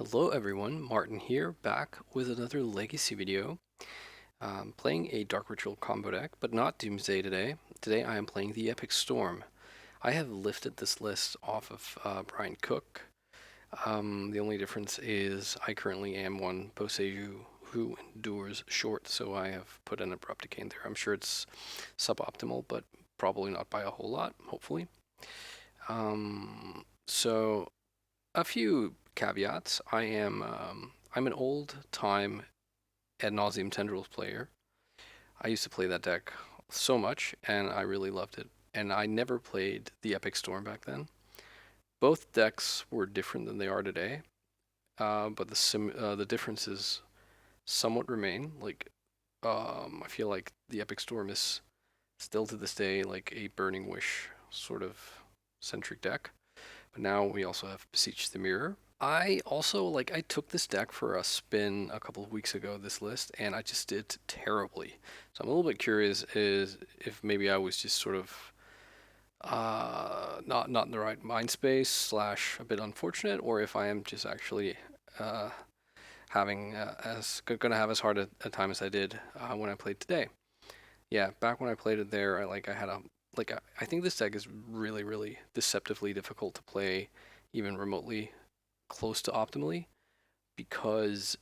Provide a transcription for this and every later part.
Hello everyone, Martin here, back with another Legacy video. Playing a Dark Ritual combo deck, but not Doomsday today. Today I am playing the Epic Storm. I have lifted this list off of Brian Cook. The only difference is I currently am one Boseiju who endures short, so I have put an Abrupt Decay in there. I'm sure it's suboptimal, but probably not by a whole lot, hopefully. So a few caveats. I'm an old time Ad Nauseam Tendrils player. I used to play that deck so much, and I really loved it. And I never played the Epic Storm back then. Both decks were different than they are today, but the differences somewhat remain. I feel like the Epic Storm is still to this day like a Burning Wish sort of centric deck. But now we also have Beseech the Mirror. I took this deck for a spin a couple of weeks ago, this list, and I just did terribly. So I'm a little bit curious is if maybe I was just sort of not in the right mind space slash a bit unfortunate, or if I am just actually uh, having as gonna have as hard a time as I did when I played today. Yeah, back when I played it there, I had I think this deck is really deceptively difficult to play, even remotely close to optimally, because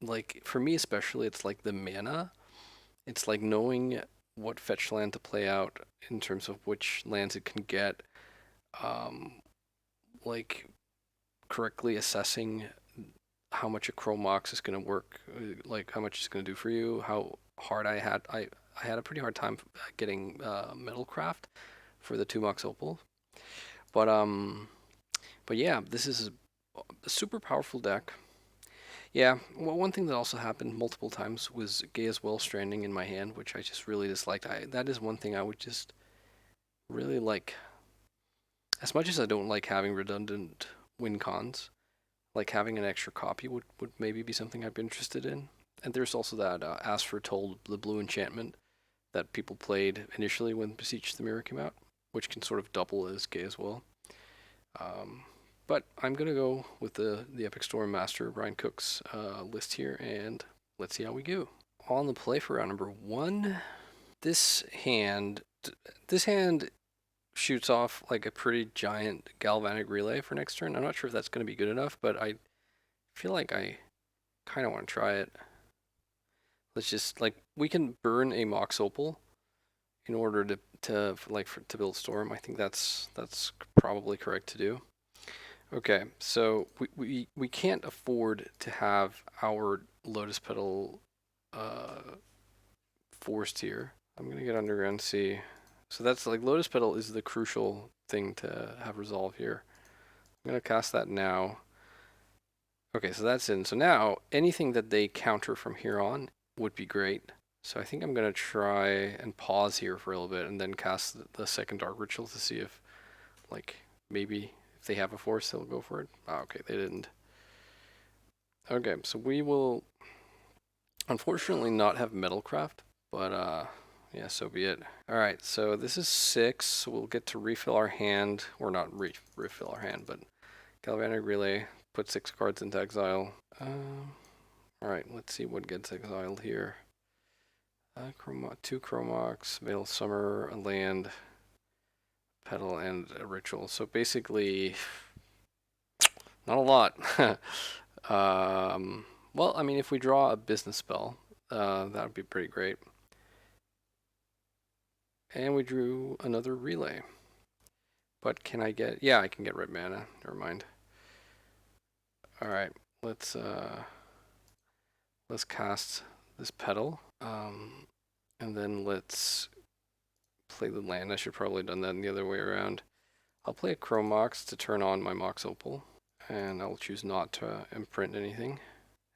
like for me especially, it's like the mana. It's like knowing what fetch land to play out in terms of which lands it can get, um, like correctly assessing how much a Chromox is going to work, like how much it's going to do for you. How hard I had a pretty hard time getting Metalcraft for the 2 Mox Opal, but yeah, this is a super powerful deck. Yeah, well, one thing that also happened multiple times was Gaea's Well Stranding in my hand, which I just really disliked. That is one thing I would just really like. As much as I don't like having redundant win cons, like having an extra copy would maybe be something I'd be interested in. And there's also that As Foretold, the blue enchantment that people played initially when Beseech the Mirror came out, which can sort of double as Gaea's Well. Um, but I'm gonna go with the Epic Storm Master Brian Cook's list here, and let's see how we go. On the play for round number one, this hand this hand shoots off like a pretty giant galvanic relay for next turn. I'm not sure if that's going to be good enough, but I feel like I kind of want to try it. Let's just we can burn a Mox Opal in order to build Storm. I think that's probably correct to do. Okay, so we can't afford to have our Lotus Petal forced here. I'm gonna get Underground Sea. So that's like Lotus Petal is the crucial thing to have resolve here. I'm gonna cast that now. Okay, so that's in. So now anything that they counter from here on would be great. So I think I'm gonna try and pause here for a little bit and then cast the second Dark Ritual to see if maybe if they have a force they'll go for it. Oh, okay, they didn't. Okay, so we will unfortunately not have Metalcraft, but yeah, so be it. All right, so this is 6. We'll get to refill our hand, or not refill our hand, but Galvanic Relay, put 6 cards into exile. All right, let's see what gets exiled here. 2 Chromox, Veil Summer, a land, Petal, and a Ritual. So basically, not a lot. Well, I mean, if we draw a business spell, that would be pretty great. And we drew another relay. But can I get... Yeah, I can get red mana. Never mind. Alright, let's cast this Petal. And then let's play the land. I should probably have done that in the other way around. I'll play a Chromox to turn on my Mox Opal. And I'll choose not to imprint anything.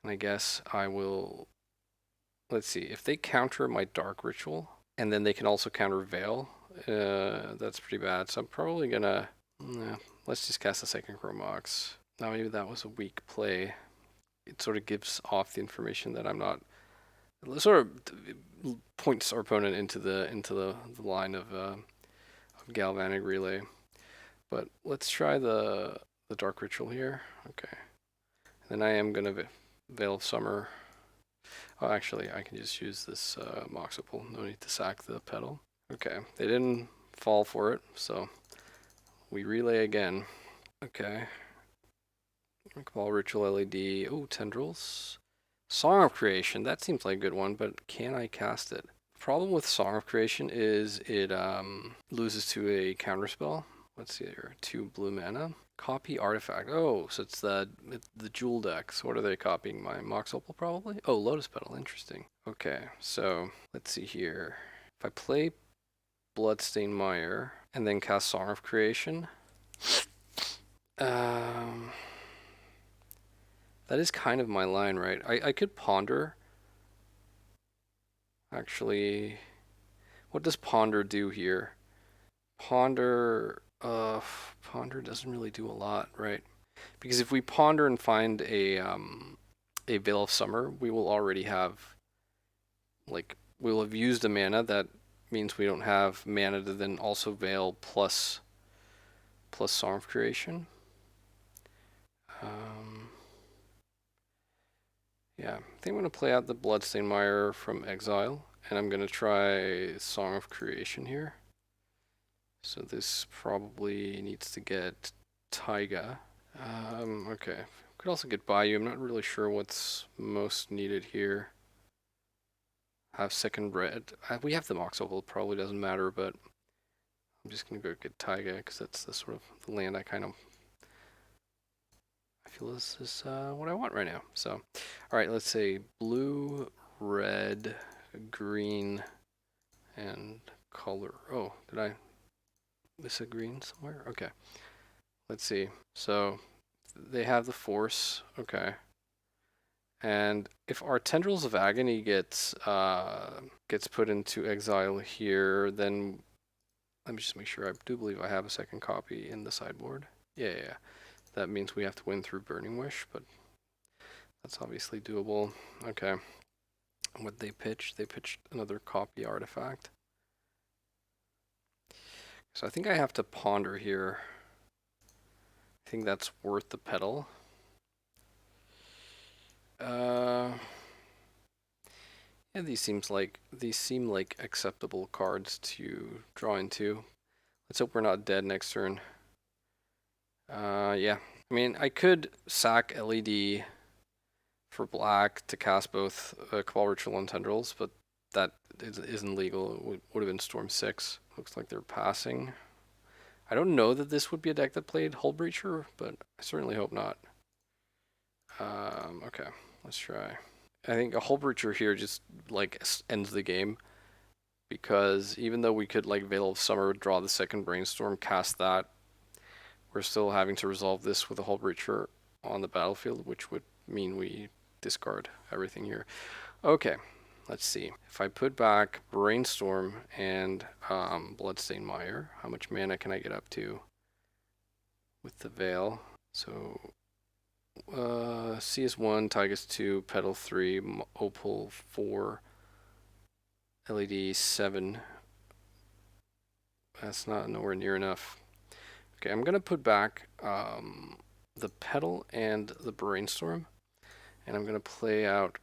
And I guess I will... Let's see. If they counter my Dark Ritual, and then they can also counter Veil, that's pretty bad. So I'm probably gonna... let's just cast a second Chromox. Now maybe that was a weak play. It sort of gives off the information that I'm not... It sort of points our opponent into the line of Galvanic Relay. But let's try the Dark Ritual here. Okay. Then I am gonna Veil of Summer. Oh, actually, I can just use this Mox Opal. No need to sack the Petal. Okay, they didn't fall for it, so we relay again. Okay. Cabal Ritual LED. Oh, Tendrils. Song of Creation. That seems like a good one, but can I cast it? Problem with Song of Creation is it loses to a counterspell. Let's see here. 2 blue mana. Copy artifact. Oh, so it's the Jewel deck. So what are they copying? My Mox Opal probably? Oh, Lotus Petal. Interesting. Okay, so let's see here. If I play Bloodstained Mire and then cast Song of Creation, that is kind of my line, right? I could Ponder. Actually, what does Ponder do here? Ponder doesn't really do a lot, right? Because if we ponder and find a Veil of Summer, we will already have, like, we'll have used a mana. That means we don't have mana to then also Veil plus Song of Creation. Yeah, I think I'm gonna play out the Bloodstained Mire from exile, and I'm gonna try Song of Creation here. So this probably needs to get Taiga. Okay. Could also get Bayou. I'm not really sure what's most needed here. Have second red. We have the Mox Opal. Probably doesn't matter, but I'm just gonna go get Taiga because that's the sort of the land I feel this is what I want right now. So, all right, let's say blue, red, green, and color. Oh, did I miss a green somewhere? Okay. Let's see. So they have the Force. Okay. And if our Tendrils of Agony gets put into exile here, then let me just make sure. I do believe I have a second copy in the sideboard. Yeah. That means we have to win through Burning Wish, but that's obviously doable. Okay. What they pitched? They pitched another copy artifact. So I think I have to ponder here. I think that's worth the Petal. Yeah, these seem like acceptable cards to draw into. Let's hope we're not dead next turn. Yeah. I mean, I could sack LED for black to cast both Cabal Ritual and Tendrils, but that isn't legal. It would have been Storm 6. Looks like they're passing. I don't know that this would be a deck that played Hull Breacher, but I certainly hope not. Okay, let's try. I think a Hull Breacher here just like ends the game, because even though we could like Veil of Summer, draw the second Brainstorm, cast that, we're still having to resolve this with a Hull Breacher on the battlefield, which would mean we discard everything here. Okay, let's see. If I put back Brainstorm and Bloodstained Mire, how much mana can I get up to with the Veil? So C is 1, Tygus 2, Petal 3, Opal 4, LED 7. That's not nowhere near enough. Okay, I'm gonna put back the Petal and the Brainstorm, and I'm gonna play out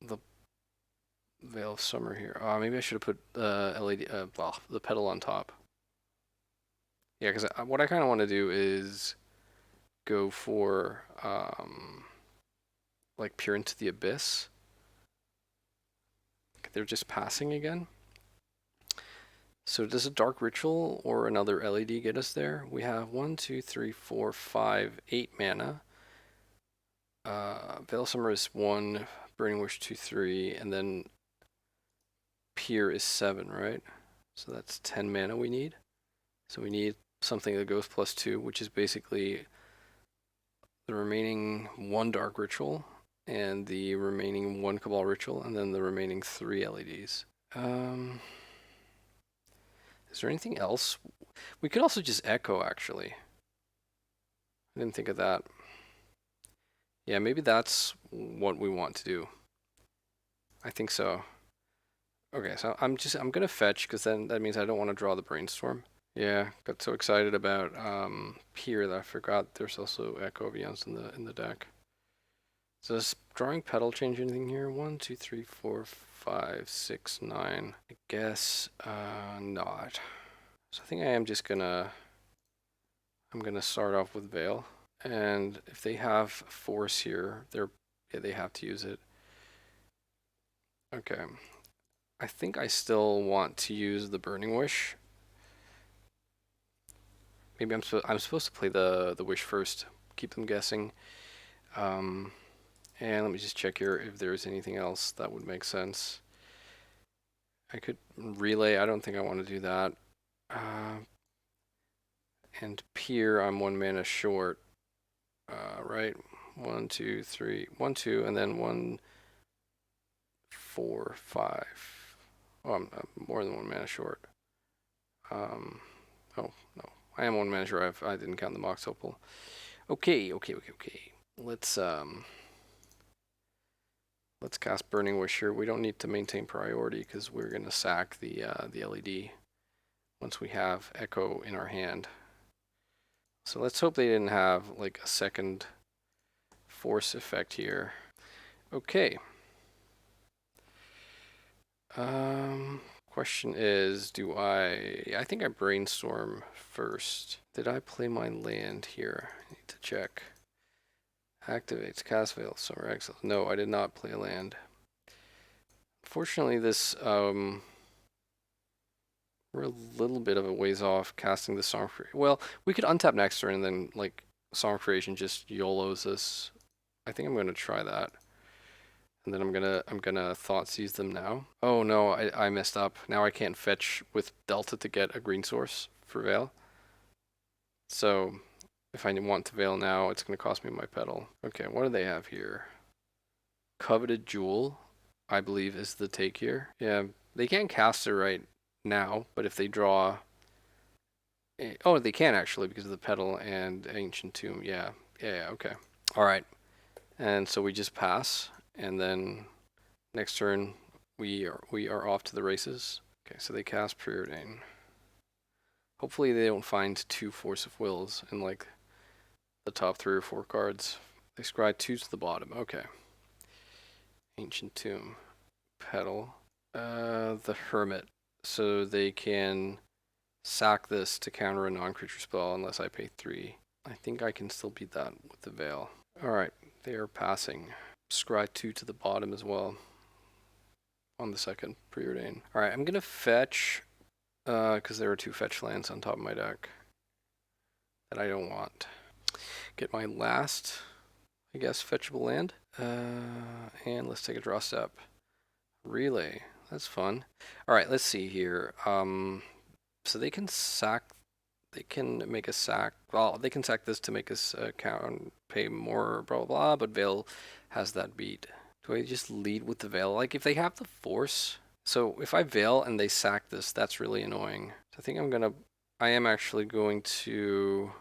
the Veil of Summer here. Maybe I should have put the Petal on top. Yeah, because what I kind of want to do is go for like Peer into the Abyss. They're just passing again. So does a Dark Ritual or another LED get us there? We have 1, 2, 3, 4, 5, 8 mana. Veil of Summer is 1, Burning Wish 2, 3, and then Peer is 7, right? So that's 10 mana we need. So we need something that goes +2, which is basically the remaining 1 Dark Ritual and the remaining 1 Cabal Ritual, and then the remaining 3 LEDs. Is there anything else? We could also just Echo, actually. I didn't think of that. Yeah, maybe that's what we want to do. I think so. Okay, so I'm gonna fetch, because then that means I don't want to draw the Brainstorm. Yeah, got so excited about Pier that I forgot there's also Echo Vians in the deck. Does drawing petal change anything here? 1, 2, 3, 4, 5, 6, 9. I guess not. So I think I'm gonna start off with Veil. And if they have Force here, they have to use it. Okay. I think I still want to use the Burning Wish. Maybe I'm supposed to play the Wish first. Keep them guessing. Um, and let me just check here if there's anything else that would make sense. I could relay. I don't think I want to do that. And Pier, I'm 1 mana short. Right. 1, 2, 3. 1, 2, and then 1, 4, 5. Oh, I'm more than 1 mana short. Oh no, I am 1 mana short. I didn't count the Mox Opal. Okay. Let's cast Burning Wish here. We don't need to maintain priority because we're gonna sack the LED once we have Echo in our hand. So let's hope they didn't have like a second force effect here. Okay. Question is, I think I brainstorm first. Did I play my land here? I need to check. Activates, cast Veil, Summer Exile. No, I did not play a land. Fortunately, this, we're a little bit of a ways off casting the Song Creation. Well, we could untap next turn and then, like, Song Creation just YOLOs us. I think I'm gonna try that. And then I'm gonna Thought Seize them now. Oh no, I messed up. Now I can't fetch with Delta to get a green source for Veil. So if I want to Veil now, it's gonna cost me my petal. Okay, what do they have here? Coveted Jewel, I believe, is the take here. Yeah, they can't cast it right now, but if they draw, oh, they can actually because of the petal and Ancient Tomb. Yeah, okay. All right, and so we just pass, and then next turn we are off to the races. Okay, so they cast Preordain. Hopefully they don't find 2 Force of Wills in like the top 3 or 4 cards. They scry 2 to the bottom. Okay. Ancient Tomb. Petal. The Hermit. So they can sack this to counter a non-creature spell unless I pay 3. I think I can still beat that with the Veil. Alright, they are passing. Scry 2 to the bottom as well on the second Preordain. Alright, I'm gonna fetch, because there are 2 fetch lands on top of my deck that I don't want. Get my last, I guess, fetchable land. And let's take a draw step. Relay. That's fun. Alright, let's see here. So they can sack. They can make a sack. Well, they can sack this to make us count, pay more, blah, blah, blah, but Veil has that beat. Do I just lead with the Veil? Like, if they have the force. So if I Veil and they sack this, that's really annoying. So I think I am actually going to.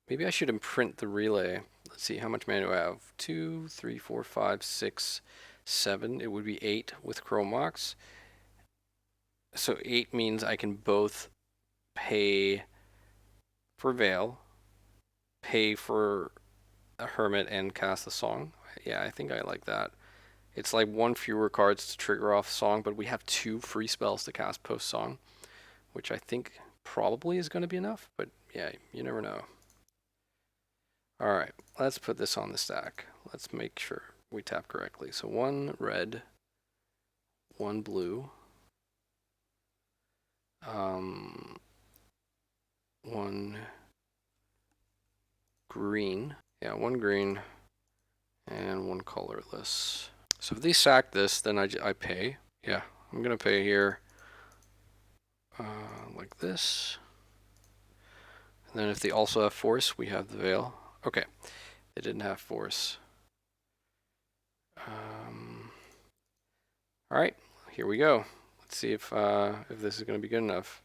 Maybe I should imprint the relay. Let's see, how much mana do I have? 2, 3, 4, 5, 6, 7. It would be 8 with Chromox. So 8 means I can both pay for Veil, pay for a Hermit, and cast the Song. Yeah, I think I like that. It's like 1 fewer cards to trigger off Song, but we have 2 free spells to cast post-Song, which I think probably is going to be enough, but yeah, you never know. Alright, let's put this on the stack. Let's make sure we tap correctly. So 1 red, 1 blue, 1 green. Yeah, 1 green and 1 colorless. So if they sack this, then I pay. Yeah, I'm gonna pay here like this. And then if they also have force, we have the Veil. Okay, they didn't have force. All right, here we go. Let's see if this is gonna be good enough.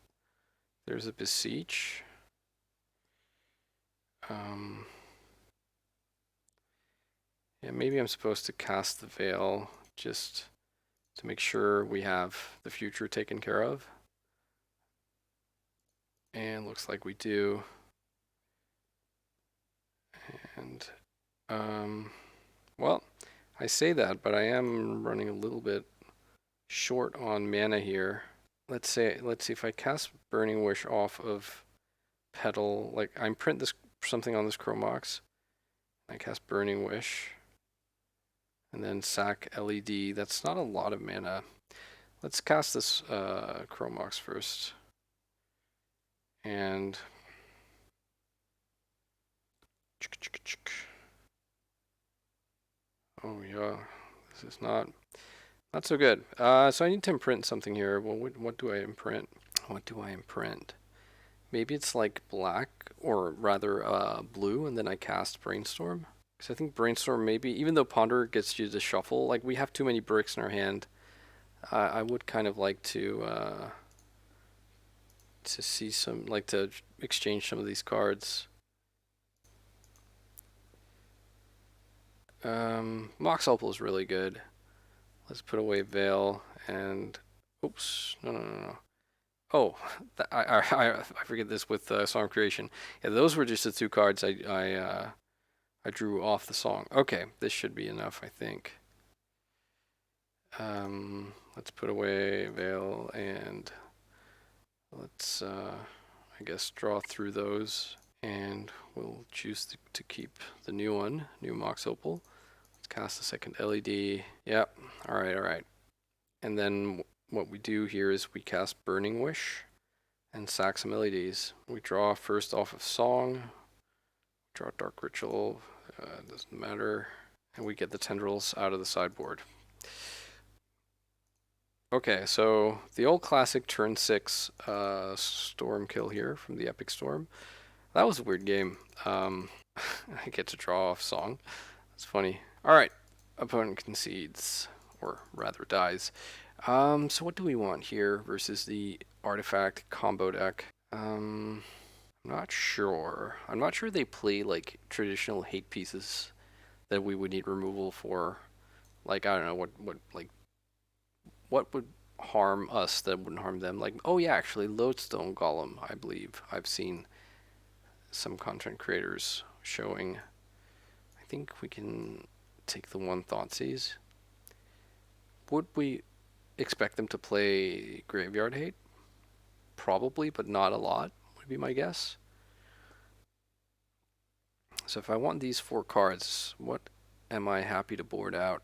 There's a Beseech. Yeah, maybe I'm supposed to cast the Veil just to make sure we have the future taken care of. And looks like we do. And, well, I say that, but I am running a little bit short on mana here. Let's see if I cast Burning Wish off of Petal, like I print this something on this Chromox. I cast Burning Wish. And then sack LED. That's not a lot of mana. Let's cast this Chromox first. And oh yeah, this is not so good. So I need to imprint something here. Well, what do I imprint? What do I imprint? Maybe it's like black, or rather blue, and then I cast Brainstorm. Because I think Brainstorm maybe, even though Ponder gets you to shuffle, like we have too many bricks in our hand. I would kind of like to see some, like to exchange some of these cards. Mox Opal is really good. Let's put away Veil and, oops, no. Oh, I forget this with Song Creation. Yeah, those were just the two cards I drew off the song. Okay, this should be enough, I think. Let's put away Veil and let's, I guess, draw through those. And we'll choose to keep the new one, new Mox Opal. Let's cast the second LED. Yep, alright. And then what we do here is we cast Burning Wish and sack some LEDs. We draw first off of Song, draw Dark Ritual, doesn't matter, and we get the tendrils out of the sideboard. Okay, so the old classic turn 6 Storm kill here from the Epic Storm. That was a weird game. I get to draw off Song. That's funny. Alright, opponent concedes, or rather dies. So what do we want here versus the artifact combo deck? I'm not sure. I'm not sure they play like traditional hate pieces that we would need removal for. Like, I don't know what would harm us that wouldn't harm them. Like, oh yeah, actually Lodestone Golem, I believe I've seen some content creators showing. I think we can take the one Thoughtseize. Would we expect them to play Graveyard Hate? Probably, but not a lot, would be my guess. So if I want these 4 cards, what am I happy to board out?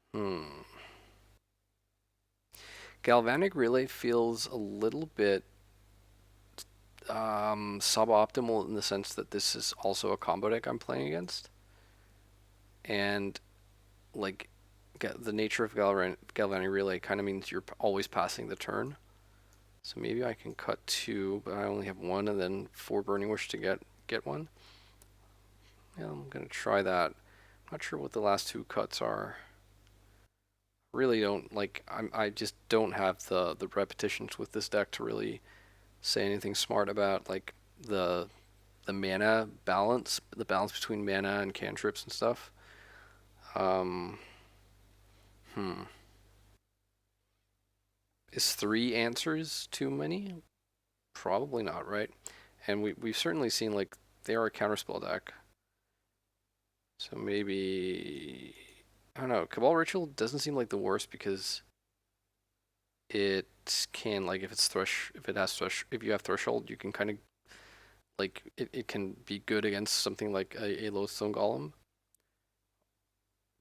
Galvanic Relay feels a little bit suboptimal in the sense that this is also a combo deck I'm playing against. And like the nature of Galvanic Relay kind of means you're always passing the turn. So maybe I can cut 2, but I only have 1, and then 4 Burning Wish to get 1. Yeah, I'm gonna try that. I'm not sure what the last 2 cuts are. Really don't like. I just don't have the repetitions with this deck to really say anything smart about like the mana balance, the balance between mana and cantrips and stuff. Is 3 answers too many? Probably not, right? And we've certainly seen like they are a counterspell deck. So maybe, I don't know, Cabal Ritual doesn't seem like the worst because it can, like, if you have Threshold, you can kind of like it can be good against something like a Lodestone Golem.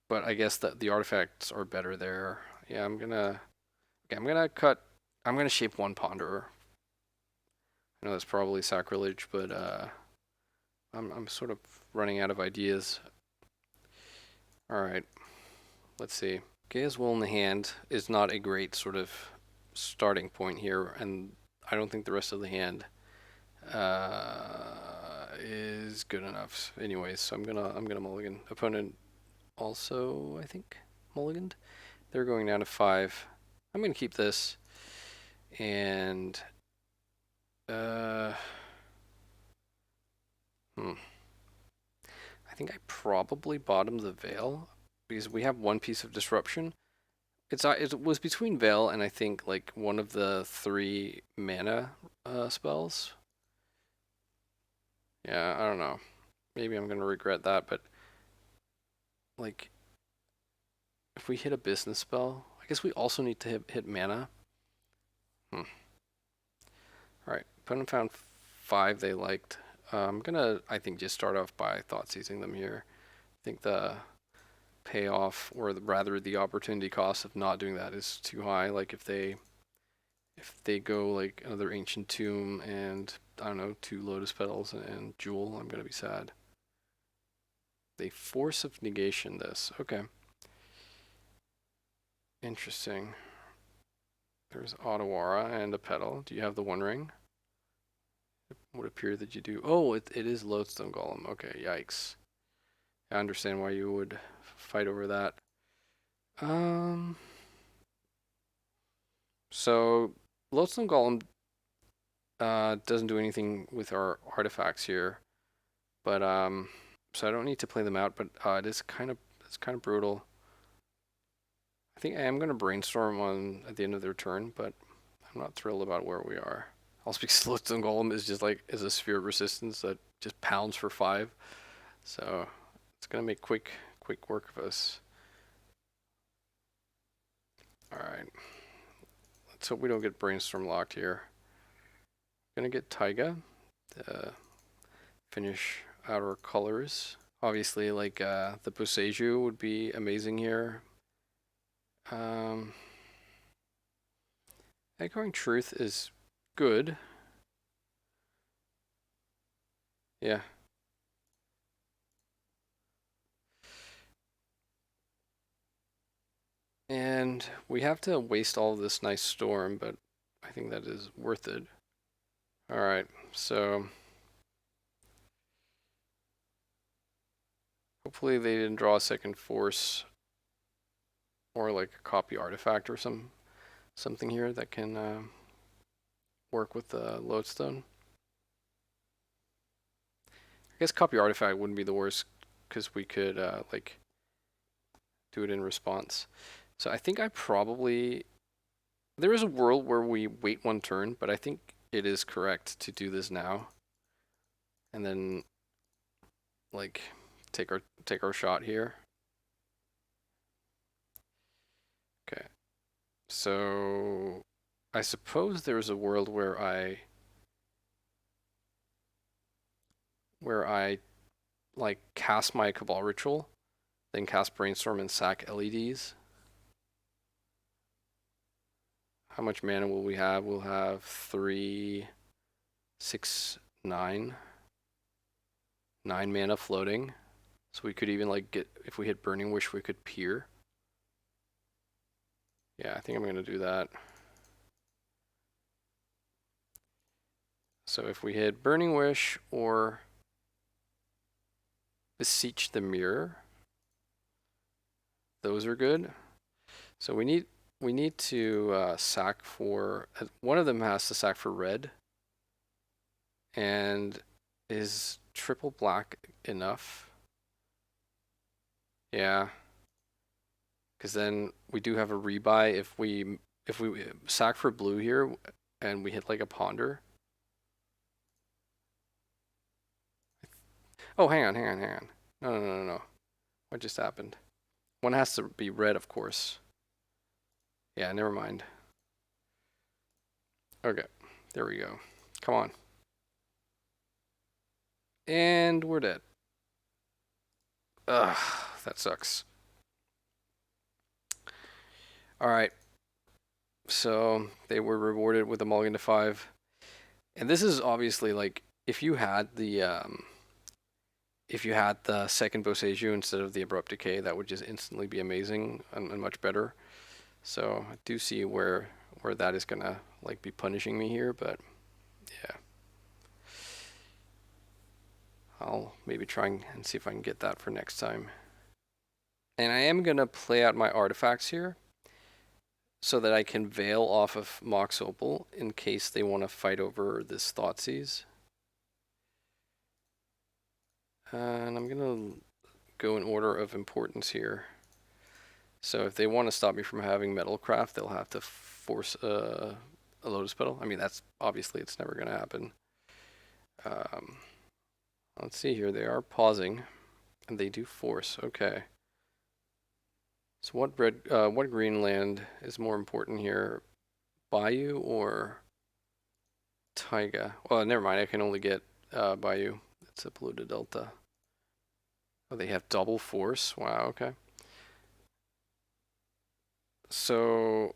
But I guess that the artifacts are better there. Yeah, I'm gonna shape 1 Ponderer. I know that's probably sacrilege, but I'm sort of running out of ideas. Alright, let's see. Gaea's Will in the hand is not a great sort of starting point here, and I don't think the rest of the hand is good enough. Anyways, so I'm gonna mulligan. Opponent also, I think, mulliganed. They're going down to 5. I'm gonna keep this, and I think I probably bottomed the Veil because we have 1 piece of disruption. It was between Veil and I think like one of the 3 mana spells. Yeah, I don't know. Maybe I'm gonna regret that, but like if we hit a business spell, I guess we also need to hit mana. Hmm. All right, opponent found 5 they liked. I'm gonna, I think, just start off by thought seizing them here. I think the payoff, or rather the opportunity cost of not doing that is too high. Like if they go like another ancient tomb and I don't know 2 lotus petals and jewel, I'm gonna be sad. They force of negation this. Okay, interesting. There's Otawara and a petal. Do you have the One Ring? It would appear that you do. Oh, it is Lodestone Golem. Okay, yikes. I understand why you would fight over that. Um, so Lodestone Golem doesn't do anything with our artifacts here, but so I don't need to play them out. But it's kind of brutal. I think I am gonna brainstorm on at the end of their turn, but I'm not thrilled about where we are. Also because Lodestone Golem is a sphere of resistance that just pounds for 5, so it's gonna make quick work of us. All right, let's hope we don't get brainstorm locked here. Gonna get Taiga to finish our colors. Obviously, like the Boseiju would be amazing here. Um, Echoing Truth is good. Yeah. And we have to waste all of this nice storm, but I think that is worth it. All right, so hopefully they didn't draw a second force or like a copy artifact or something here that can work with the lodestone. I guess copy artifact wouldn't be the worst because we could like do it in response. So I think I probably there is a world where we wait 1 turn, but I think it is correct to do this now, and then like take our shot here. Okay, so I suppose there's a world where I like cast my Cabal Ritual, then cast Brainstorm and sack LEDs. How much mana will we have? We'll have 3, 6, 9. 9 mana floating. So we could even like get, if we hit Burning Wish, we could peer. Yeah, I think I'm gonna do that. So if we hit Burning Wish or Beseech the Mirror, those are good. So we need to sack for one of them has to sack for red. And is triple black enough? Yeah, because then we do have a rebuy if we sack for blue here and we hit like a ponder. Oh, hang on. No. What just happened? One has to be red, of course. Yeah, never mind. Okay, there we go. Come on. And we're dead. Ugh, that sucks. All right. So they were rewarded with a mulligan to 5. And this is obviously like if you had the second Boseiju instead of the Abrupt Decay, that would just instantly be amazing and much better. So I do see where that is gonna like be punishing me here, but yeah. I'll maybe try and see if I can get that for next time. And I am gonna play out my artifacts here so that I can veil off of Mox Opal in case they want to fight over this Thoughtseize. And I'm gonna go in order of importance here. So if they want to stop me from having Metalcraft, they'll have to force a Lotus Petal. I mean, that's obviously it's never gonna happen. Um, Let's see here. They are pausing, and they do force. Okay. So what green land is more important here? Bayou or Taiga? Well, never mind. I can only get Bayou. It's a polluted delta. Oh, they have double force. Wow. Okay. So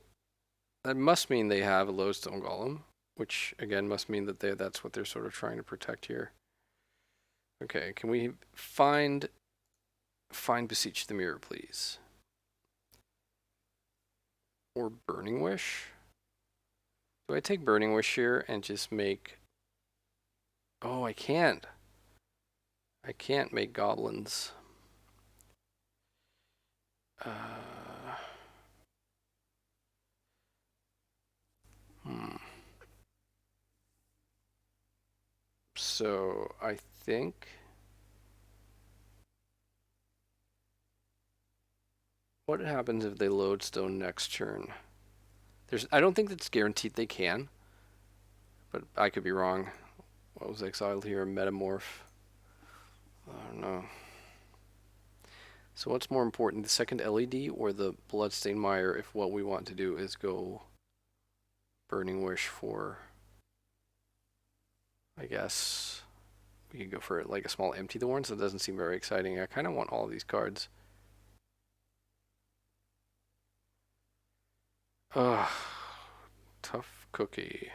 that must mean they have a lodestone golem, which again must mean that that's what they're sort of trying to protect here. Okay, can we find Beseech the Mirror, please? Or Burning Wish? Do I take Burning Wish here and just make... Oh, I can't. I can't make goblins. Uh, hmm. So I think... What happens if they lodestone next turn? I don't think it's guaranteed they can, but I could be wrong. What was exiled here? Metamorph. I don't know. So what's more important, the second LED or the Bloodstained Mire, if what we want to do is go Burning Wish for, I guess, we could go for like a small Empty the Warren, so it doesn't seem very exciting. I kind of want all of these cards. Ugh, tough cookie.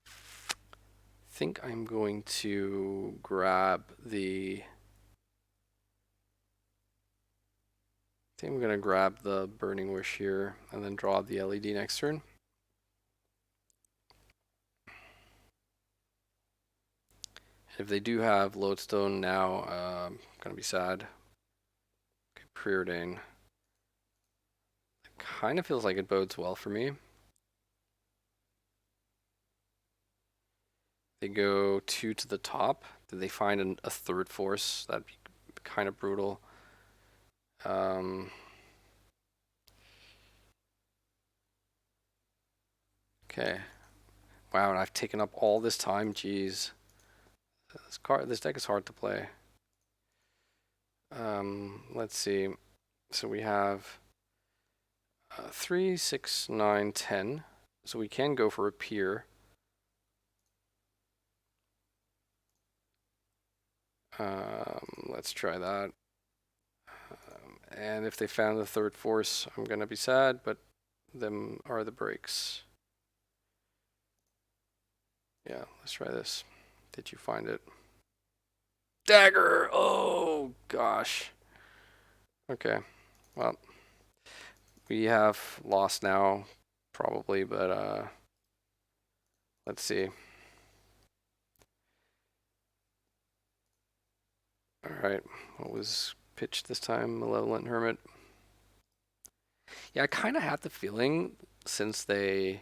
I think I'm going to grab the... I think I'm going to grab the Burning Wish here and then draw the LED next turn. If they do have Lodestone now, I'm going to be sad. Okay, Preordain. It kind of feels like it bodes well for me. They go 2 to the top. Did they find a third force? That'd be kind of brutal. Okay. Wow, and I've taken up all this time. Jeez. This deck is hard to play. Let's see. So we have 3, 6, 9, 10. So we can go for a Pier. Let's try that. And if they found the third force, I'm gonna be sad, but them are the breaks. Yeah, let's try this. Did you find it? Dagger! Oh, gosh. Okay, well, we have lost now, probably, but let's see. Alright, what was pitched this time? Malevolent Hermit. Yeah, I kind of had the feeling since they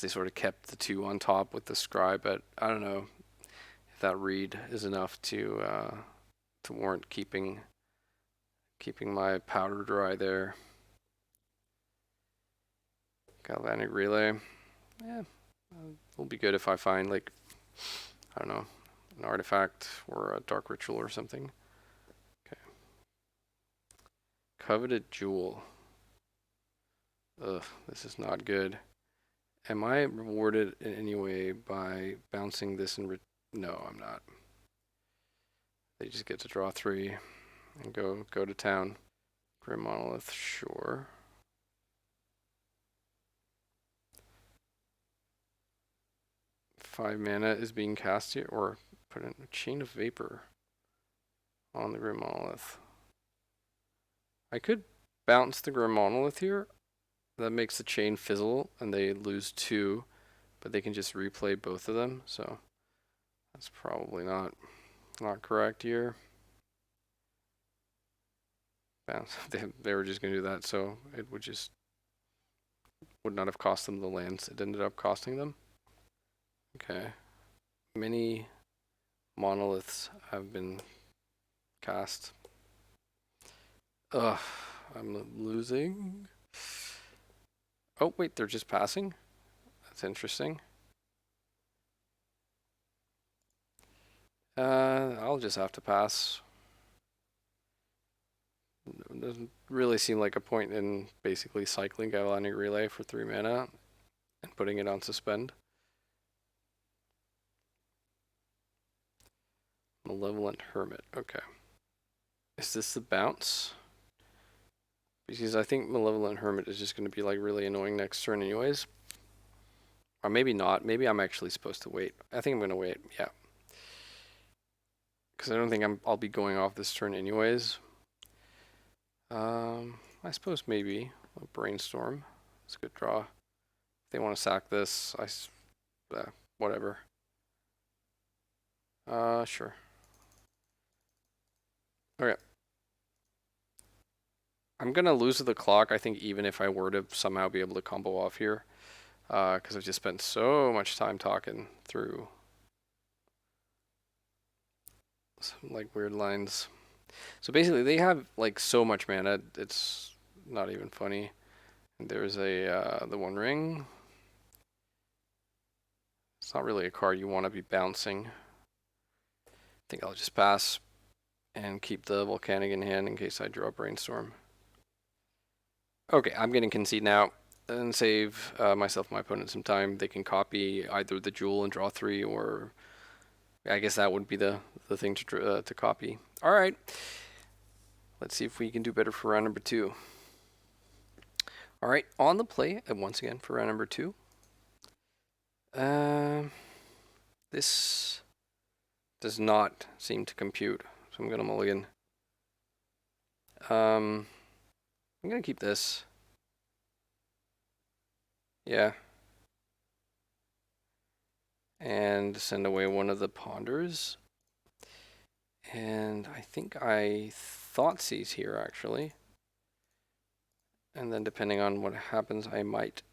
sort of kept the 2 on top with the scribe, but I don't know if that read is enough to warrant keeping my powder dry there. Galvanic Relay. Yeah, it'll be good if I find, like, I don't know, an artifact or a dark ritual or something. Okay. Coveted Jewel. Ugh, this is not good. Am I rewarded in any way by bouncing this and... No, I'm not. They just get to draw 3 and go to town. Grim Monolith, sure. Five mana is being cast here, or put in a Chain of Vapor on the Grim Monolith. I could bounce the Grim Monolith here. That makes the chain fizzle and they lose 2, but they can just replay both of them, so that's probably not correct here. Bounce. They were just gonna do that, so it would not have cost them the lands it ended up costing them. Okay. Many monoliths have been cast. Ugh, I'm losing. Oh, wait, they're just passing? That's interesting. I'll just have to pass. It doesn't really seem like a point in basically cycling Galvanic Relay for 3 mana and putting it on suspend. Malevolent Hermit, okay. Is this the bounce? Because I think Malevolent Hermit is just going to be like really annoying next turn anyways. Or maybe not. Maybe I'm actually supposed to wait. I think I'm going to wait, yeah. Because I don't think I'll be going off this turn anyways. I suppose maybe a Brainstorm. It's a good draw. If they want to sack this, whatever. Sure. Okay. I'm going to lose the clock, I think, even if I were to somehow be able to combo off here. Because I've just spent so much time talking through some, like, weird lines. So basically, they have, like, so much mana, it's not even funny. There's the One Ring. It's not really a card you want to be bouncing. I think I'll just pass and keep the Volcanic in hand in case I draw Brainstorm. Okay, I'm going to concede now and save myself and my opponent some time. They can copy either the Jewel and draw 3, or I guess that would be the thing to copy. All right, let's see if we can do better for round number 2. All right, on the play once again for round number 2. This does not seem to compute, so I'm going to mulligan. I'm going to keep this. Yeah. And send away one of the ponders. And I think I Thoughtseize here, actually. And then depending on what happens, I might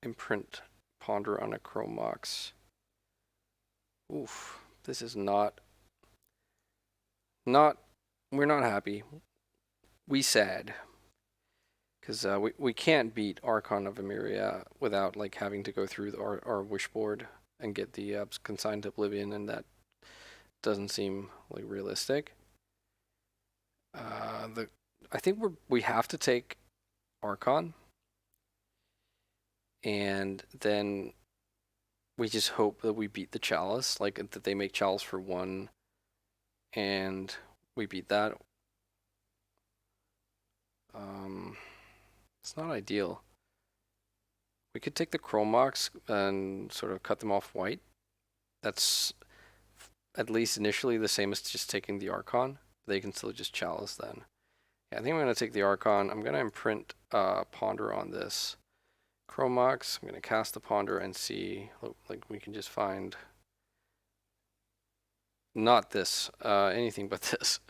imprint Ponder on a Chrome Mox. Oof, this is not, we're not happy. We sad. Because we can't beat Archon of Emeria without like having to go through our wish board and get the Consigned Oblivion, and that doesn't seem like realistic. I think we have to take Archon, and then we just hope that we beat the Chalice, like that they make Chalice for 1, and we beat that. It's not ideal. We could take the Chromox and sort of cut them off white. That's at least initially the same as just taking the Archon. They can still just Chalice then. Yeah, I think I'm going to take the Archon. I'm going to imprint Ponder on this Chromox. I'm going to cast the Ponder and see, like, we can just find not this, anything but this.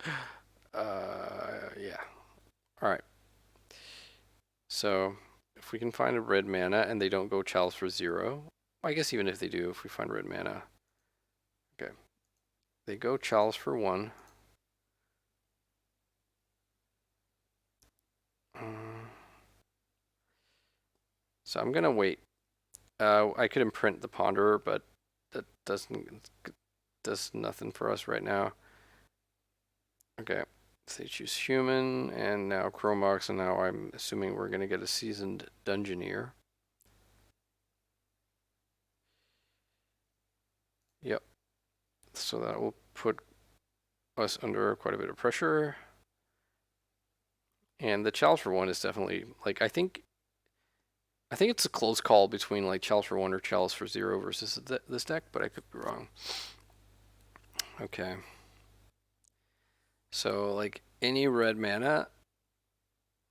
Yeah. All right. So if we can find a red mana and they don't go Chalice for 0, I guess even if they do, if we find red mana. Okay. They go Chalice for 1. So I'm going to wait. I could imprint the Ponderer, but that does nothing for us right now. Okay. So they choose human, and now Chromox, and now I'm assuming we're going to get a Seasoned Dungeoneer. Yep. So that will put us under quite a bit of pressure. And the Chalice for 1 is definitely, like, I think it's a close call between like Chalice for 1 or Chalice for 0 versus this deck, but I could be wrong. Okay. So like any red mana,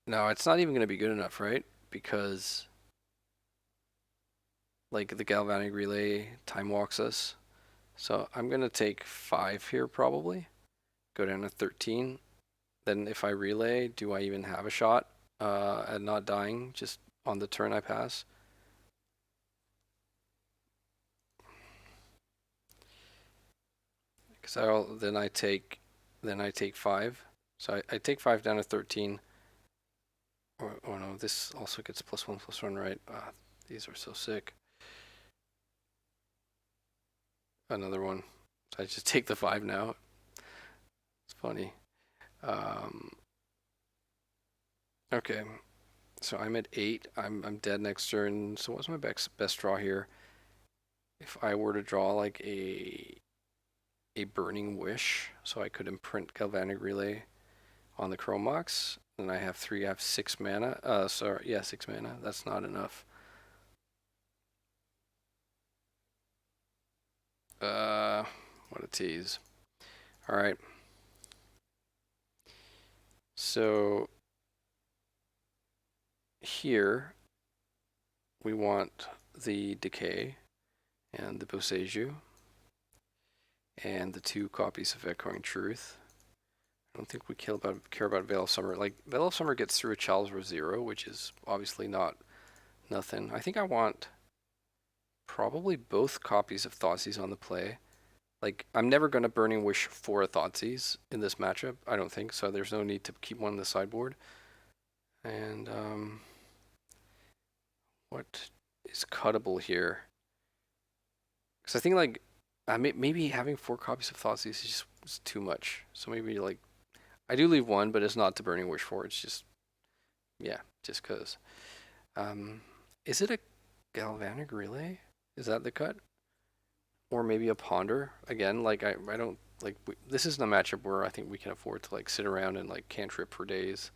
no, it's not even going to be good enough, right? Because like the Galvanic Relay time walks us. So I'm going to take 5 here probably. Go down to 13. Then if I relay, do I even have a shot at not dying just on the turn I pass? Because then I take 5. So I take 5 down to 13. Oh no, Oh, this also gets +1/+1, right? These are so sick. Another one. So I just take the 5 now. It's funny. Okay, so I'm at 8. I'm dead next turn. So what's my best draw here? If I were to draw like a Burning Wish, so I could imprint Galvanic Relay on the Chromox, then I have 3. I have 6 mana. Sorry, yeah, 6 mana. That's not enough. What a tease. All right. So here we want the Decay and the Boseiju and the 2 copies of Echoing Truth. I don't think we care about Veil of Summer. Like, Veil of Summer gets through a Chalice for 0, which is obviously not nothing. I think I want probably both copies of Thoughtseize on the play. Like, I'm never going to Burning Wish for a Thoughtseize in this matchup, I don't think, so there's no need to keep one in the sideboard. And, what is cuttable here? Because I think, like, maybe having 4 copies of Thoughtseize is just too much. So maybe, like, I do leave 1, but it's not to Burning Wish for. It's just, yeah, just because. Is it a Galvanic Relay? Is that the cut? Or maybe a Ponder? Again, like, I don't, like, this isn't a matchup where I think we can afford to, like, sit around and, like, cantrip for days.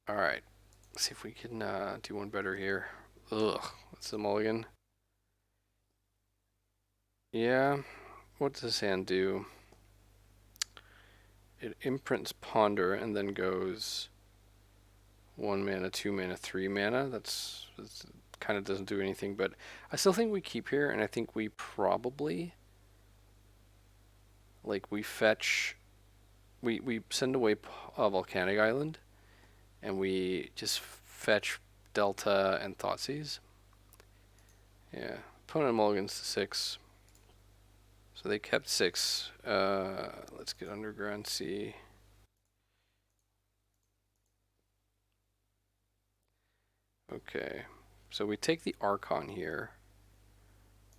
Alright. Let's see if we can do one better here. Ugh, that's the mulligan. Yeah, what does this hand do? It imprints Ponder and then goes 1 mana, 2 mana, 3 mana. That's kind of doesn't do anything, but I still think we keep here, and I think we probably, like, we fetch, we send away Volcanic Island, and we just fetch Delta and Thoughtseize. Yeah, opponent mulligans to 6. So they kept 6. Let's get Underground Sea. Okay, so we take the Archon here,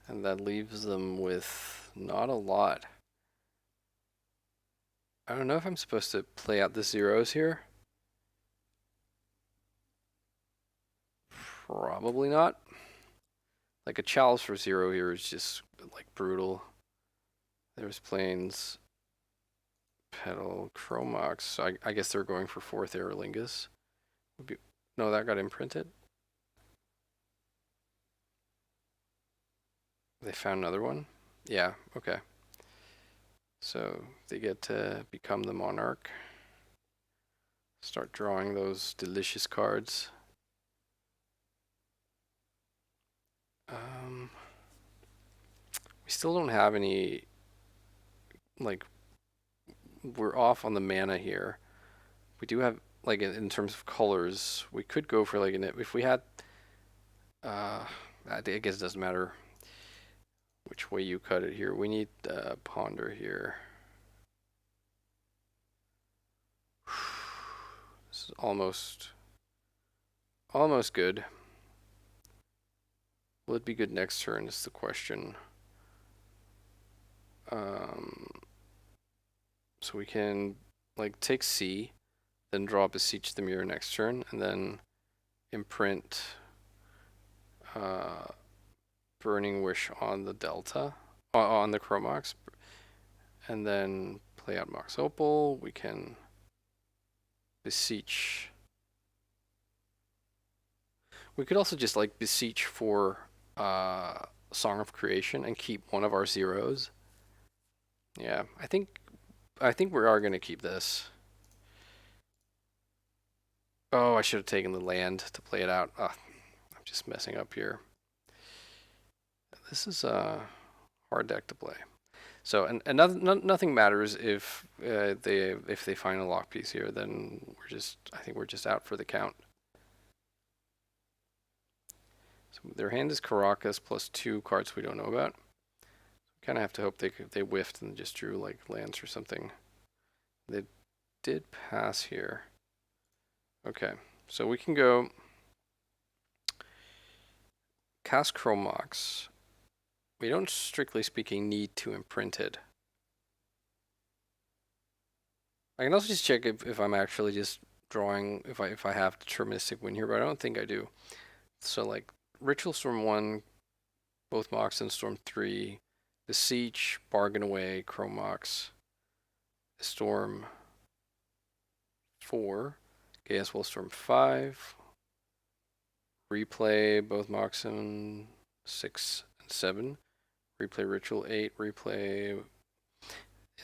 and that leaves them with not a lot. I don't know if I'm supposed to play out the zeros here. Probably not. Like, a Chalice for 0 here is just, like, brutal. There's Plains, Petal, Chromox. So I guess they're going for 4th Aerolingus. No, that got imprinted. They found another one? Yeah, okay. So they get to become the Monarch. Start drawing those delicious cards. We still don't have any, like, we're off on the mana here. We do have, like, in terms of colors, we could go for, like, if we had, I guess it doesn't matter which way you cut it here. We need Ponder here. This is almost good. Will it be good next turn is the question. So we can, like, take C, then draw Beseech the Mirror next turn, and then imprint Burning Wish on the Delta, on the Chromox, and then play out Mox Opal. We can Beseech. We could also just, like, Beseech for Song of Creation and keep one of our zeros. Yeah, I think we are going to keep this. Oh, I should have taken the land to play it out. I'm just messing up here. This is a hard deck to play. So, and nothing matters if they find a lock piece here. Then I think we're just out for the count. So their hand is Caracas plus 2 cards we don't know about. Kind of have to hope they whiffed and just drew, like, lands or something. They did pass here. Okay, so we can go cast Chromox. We don't, strictly speaking, need to imprint it. I can also just check if I'm actually just drawing, if I have deterministic win here, but I don't think I do. So like Ritual Storm 1, both Mox and Storm 3, Beseech, Bargain Away, Chromox, Storm 4, Gaea's Storm 5, replay both Mox and 6 and 7, replay Ritual 8, replay.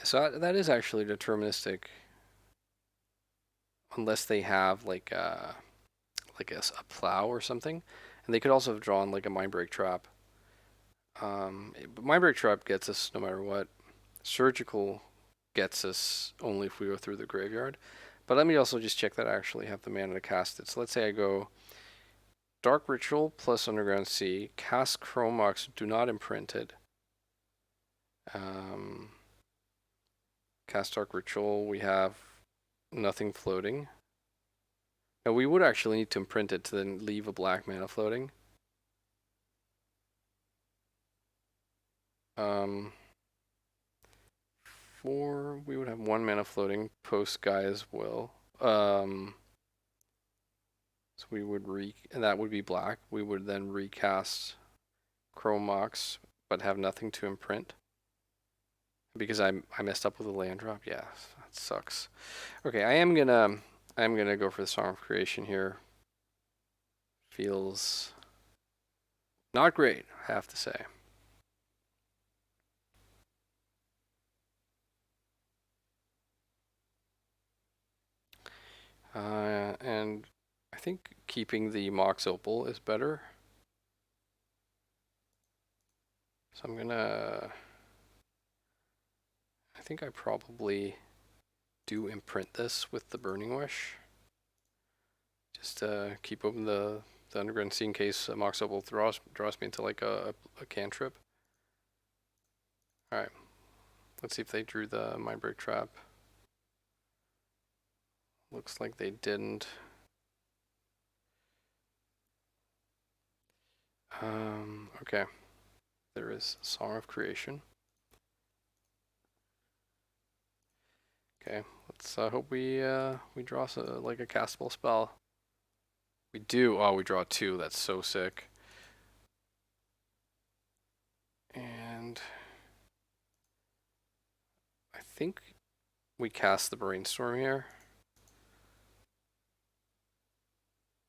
So that is actually deterministic, unless they have like a plow or something, and they could also have drawn like a Mindbreak Trap. But Mindbreak Trap gets us no matter what. Surgical gets us only if we go through the graveyard. But let me also just check that I actually have the mana to cast it. So let's say I go Dark Ritual plus Underground Sea, cast Chromox, do not imprint it. Cast Dark Ritual, we have nothing floating. Now we would actually need to imprint it to then leave a black mana floating. We would have 1 mana floating post Gaea's Will. So we would and that would be black. We would then recast Chromox, but have nothing to imprint. Because I messed up with a land drop. Yeah, that sucks. Okay, I'm gonna go for the Song of Creation here. Feels not great, I have to say. And I think keeping the Mox Opal is better. So I'm gonna. I think I probably do imprint this with the Burning Wish. Just keep open the Underground Sea in case Mox Opal draws me into like a cantrip. Alright. Let's see if they drew the Mindbreak Trap. Looks like they didn't. Okay. There is Song of Creation. Okay, let's hope we draw like a castable spell. We do. Oh, we draw 2. That's so sick. And I think we cast the Brainstorm here.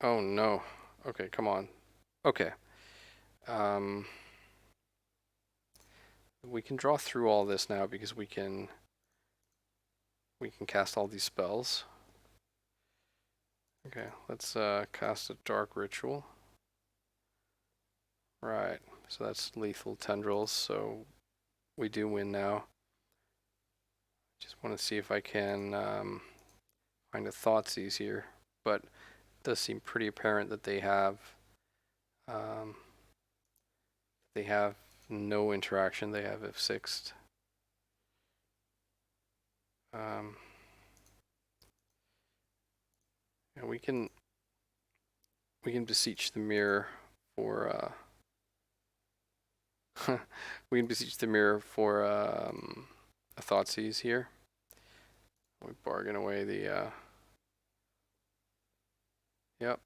Oh no. Okay, come on. Okay. We can draw through all this now because we can cast all these spells. Okay, let's cast a Dark Ritual. Right, so that's Lethal Tendrils, so we do win now. Just want to see if I can find a Thoughtseize here, but it does seem pretty apparent that they have no interaction. They have F6'd. And we can beseech the mirror for we can beseech the mirror for a Thoughtseize here. We bargain away the yep.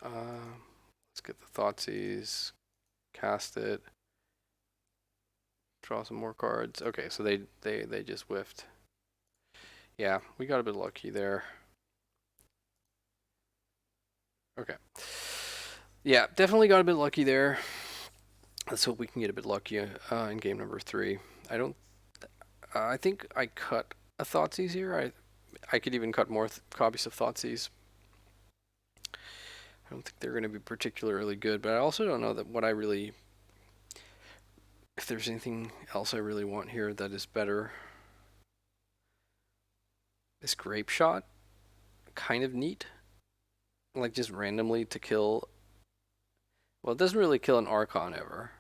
Let's get the Thoughtseize, cast it, draw some more cards. Okay, so they just whiffed. Yeah, we got a bit lucky there. Okay. Yeah, definitely got a bit lucky there. Let's hope we can get a bit lucky in game number 3. I think I cut a Thoughtseize here. I could even cut more copies of Thoughtseize. I don't think they're going to be particularly good, but I also don't know that if there's anything else I really want here that is better. This Grape Shot, kind of neat. Like just randomly to kill. Well, it doesn't really kill an Archon ever.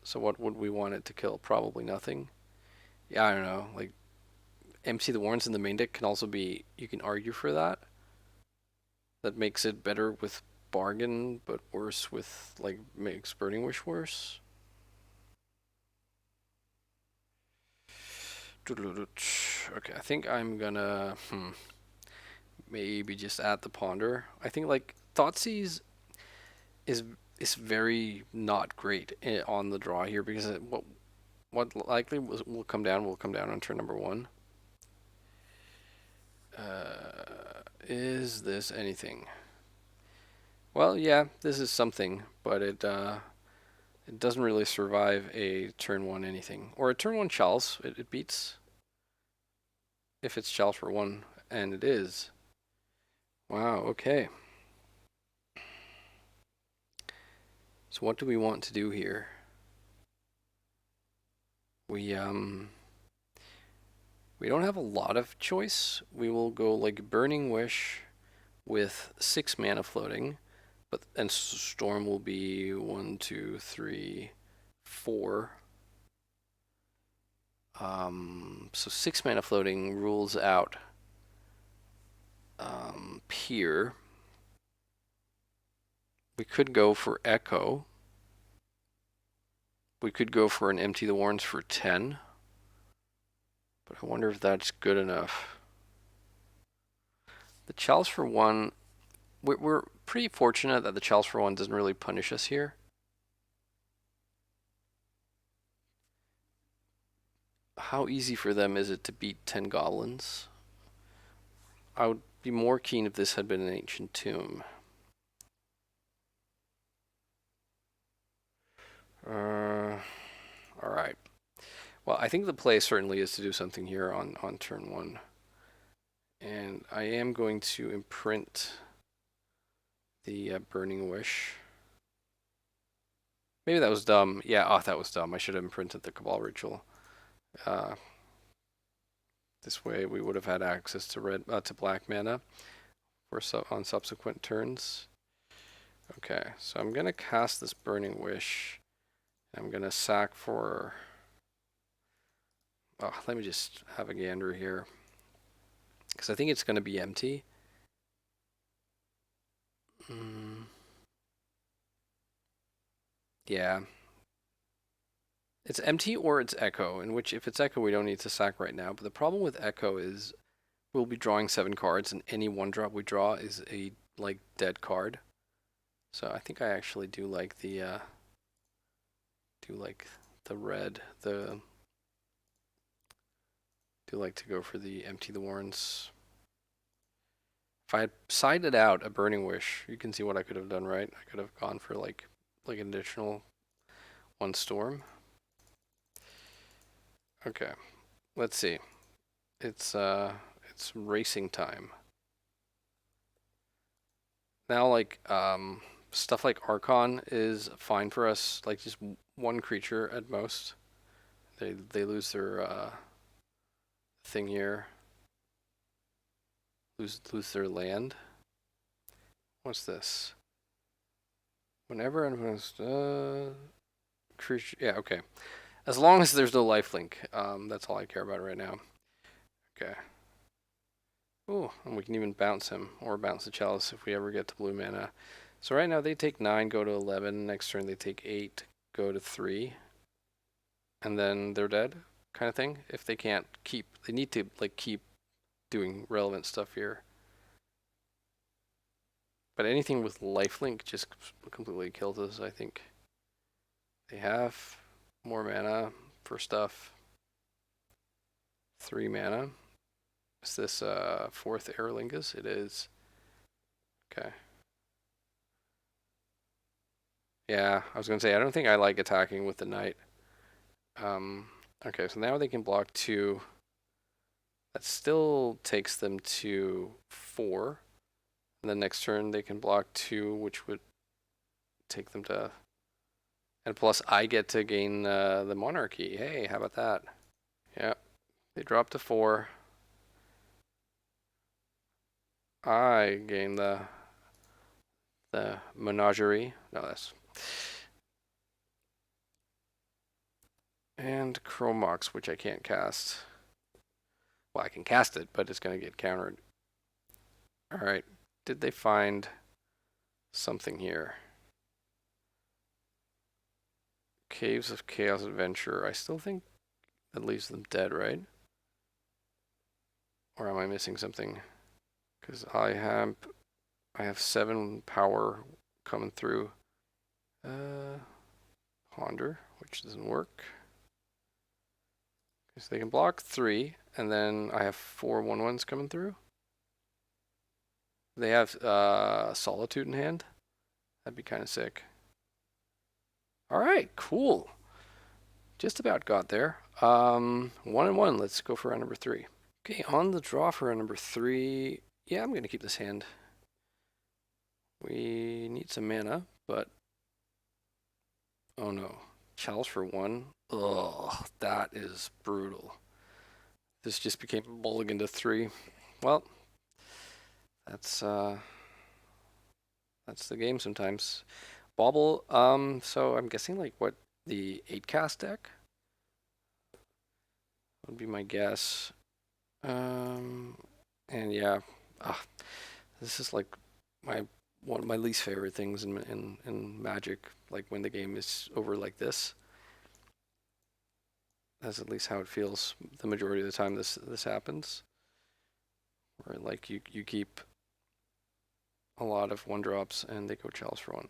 So what would we want it to kill? Probably nothing. Yeah, I don't know. Like MC the Warrens in the main deck can also be. You can argue for that. that makes it better with bargain, but worse with like makes Burning Wish worse. Okay, I think I'm gonna maybe just add the ponder. I think like Thoughtseize is is very not great on the draw here because what likely will come down on turn number one. Is this anything? Well, yeah, this is something, but it doesn't really survive a turn one anything or a turn one Charles. It beats if it's Charles for one, and it is. Wow. Okay. So what do we want to do here? We we don't have a lot of choice. We will go like Burning Wish with 6 mana floating, but and Storm will be 1, 2, 3, 4. So 6 mana floating rules out Pier. We could go for Echo. We could go for an Empty the Warrens for 10. But I wonder if that's good enough. The Chalice for 1, we're pretty fortunate that the Chalice for 1 doesn't really punish us here. How easy for them is it to beat 10 goblins? I would be more keen if this had been an Ancient Tomb. Alright. Well, I think the play certainly is to do something here on turn one. And I am going to imprint the Burning Wish. Maybe that was dumb. Yeah, that was dumb. I should have imprinted the Cabal Ritual. This way we would have had access to to black mana on subsequent turns. Okay, so I'm going to cast this Burning Wish. I'm going to sack for... Oh, let me just have a gander here. Because I think it's going to be empty. Yeah. It's empty or it's Echo, in which if it's Echo we don't need to sack right now. But the problem with Echo is we'll be drawing 7 cards and any 1-drop we draw is a like dead card. So I think I actually do like the red, do like to go for the Empty the Warrens. If I had sided out a Burning Wish, you can see what I could have done, right? I could have gone for like an additional 1 storm. Okay, let's see. It's racing time. Now like stuff like Archon is fine for us, like just 1 creature at most. They lose their thing here. Lose their land. What's this? Whenever and creature. Yeah, okay. As long as there's no lifelink, that's all I care about right now. Okay. Oh, and we can even bounce him or bounce the Chalice if we ever get to blue mana. So right now they take 9, go to 11. Next turn they take 8, go to 3, and then they're dead, kind of thing. If they can't keep, they need to like keep doing relevant stuff here. But anything with lifelink just completely kills us, I think. They have more mana for stuff. 3 mana. Is this 4th Aerlingus? It is. Okay. Yeah, I was going to say, I don't think I like attacking with the knight. Okay, so now they can block 2. That still takes them to 4. And then next turn they can block 2, which would take them to... And plus I get to gain the Monarchy. Hey, how about that? Yeah, they drop to 4. I gain the Menagerie. No, that's... And Chromox, which I can't cast. Well, I can cast it, but it's going to get countered. Alright. did they find something here? Caves of Chaos Adventure. I still think that leaves them dead, right? Or am I missing something? Because I have 7 power coming through. Ponder, which doesn't work. Because they can block 3, and then I have 4 1/1s coming through. They have Solitude in hand. That'd be kind of sick. Alright, cool. Just about got there. 1-1. Let's go for round number 3. Okay, on the draw for round number 3. Yeah, I'm going to keep this hand. We need some mana, but... Oh no. Chalice for 1. Ugh, that is brutal. This just became mulligan to 3. Well, that's the game sometimes. Bauble, so I'm guessing like what, the 8 cast deck would be my guess. And yeah, this is like one of my least favorite things in Magic, like when the game is over like this. That's at least how it feels the majority of the time this happens. Where like you keep a lot of 1-drops and they go Chalice for 1.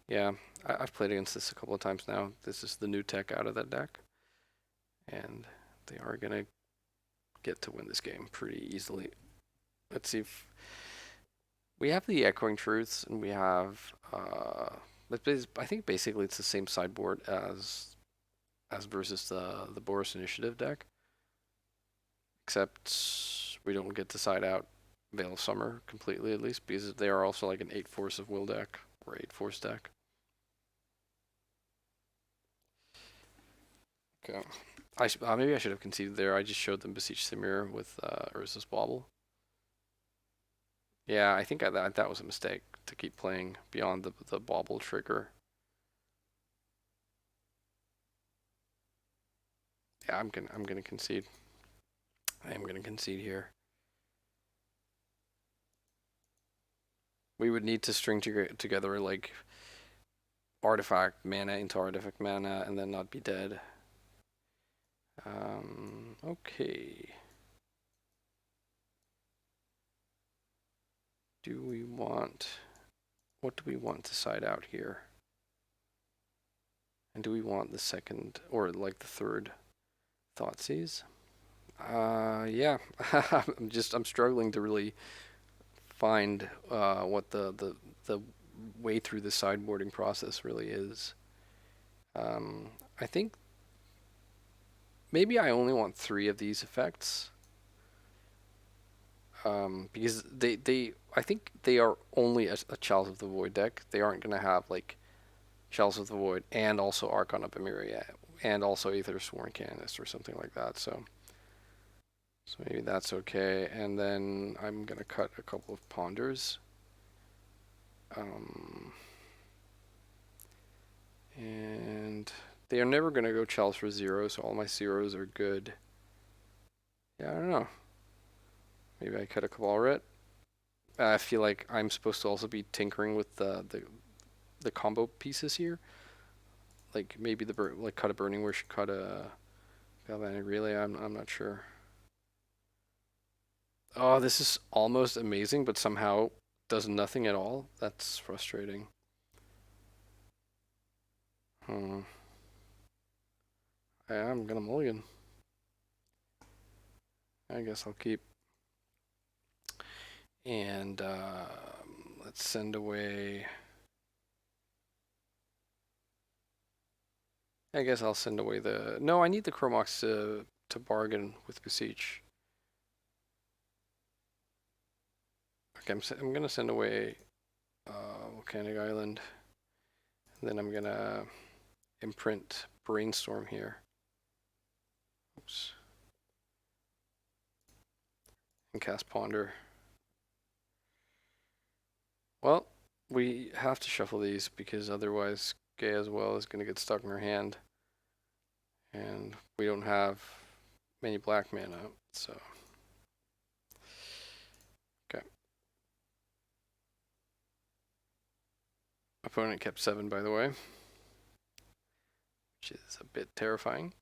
Yeah, I've played against this a couple of times now. This is the new tech out of that deck. And they are going to get to win this game pretty easily. Let's see if... We have the Echoing Truths, and we have... I think basically it's the same sideboard as versus the Boris Initiative deck. Except we don't get to side out Veil of Summer completely, at least, because they are also like an 8 Force of Will deck, or 8 Force deck. Okay. Maybe I should have conceded there. I just showed them Beseech Samir with Urza's Bauble. Yeah, I think that was a mistake to keep playing beyond the Bauble trigger. Yeah, I'm gonna concede. I am gonna concede here. We would need to string together like artifact mana into artifact mana and then not be dead. Okay. What do we want to side out here? And do we want the second, or like the third Thoughtseize? Yeah. I'm struggling to really find what the way through the sideboarding process really is. I think maybe I only want 3 of these effects. Because I think they are only a Chalice of the Void deck. They aren't going to have like Chalice of the Void and also Archon of Emeria and also Aether Sworn Canist or something like that. So maybe that's okay. And then I'm going to cut a couple of Ponders. And they are never going to go Chalice for 0, so all my 0s are good. Yeah, I don't know. Maybe I cut a Cabalret. I feel like I'm supposed to also be tinkering with the combo pieces here. Like maybe cut a Burning Wish, cut a Galvanic Relay. I'm not sure. Oh, this is almost amazing, but somehow does nothing at all. That's frustrating. I'm gonna mulligan. I guess I'll keep. And let's send away. I guess I'll send away the... No, I need the Chromox to bargain with Beseech. Okay, I'm gonna send away Volcanic Island. And then I'm gonna imprint Brainstorm here. Oops. And cast Ponder. Well, we have to shuffle these because otherwise Gaea as well is gonna get stuck in her hand. And we don't have many black mana, so... Okay. Opponent kept 7, by the way, which is a bit terrifying.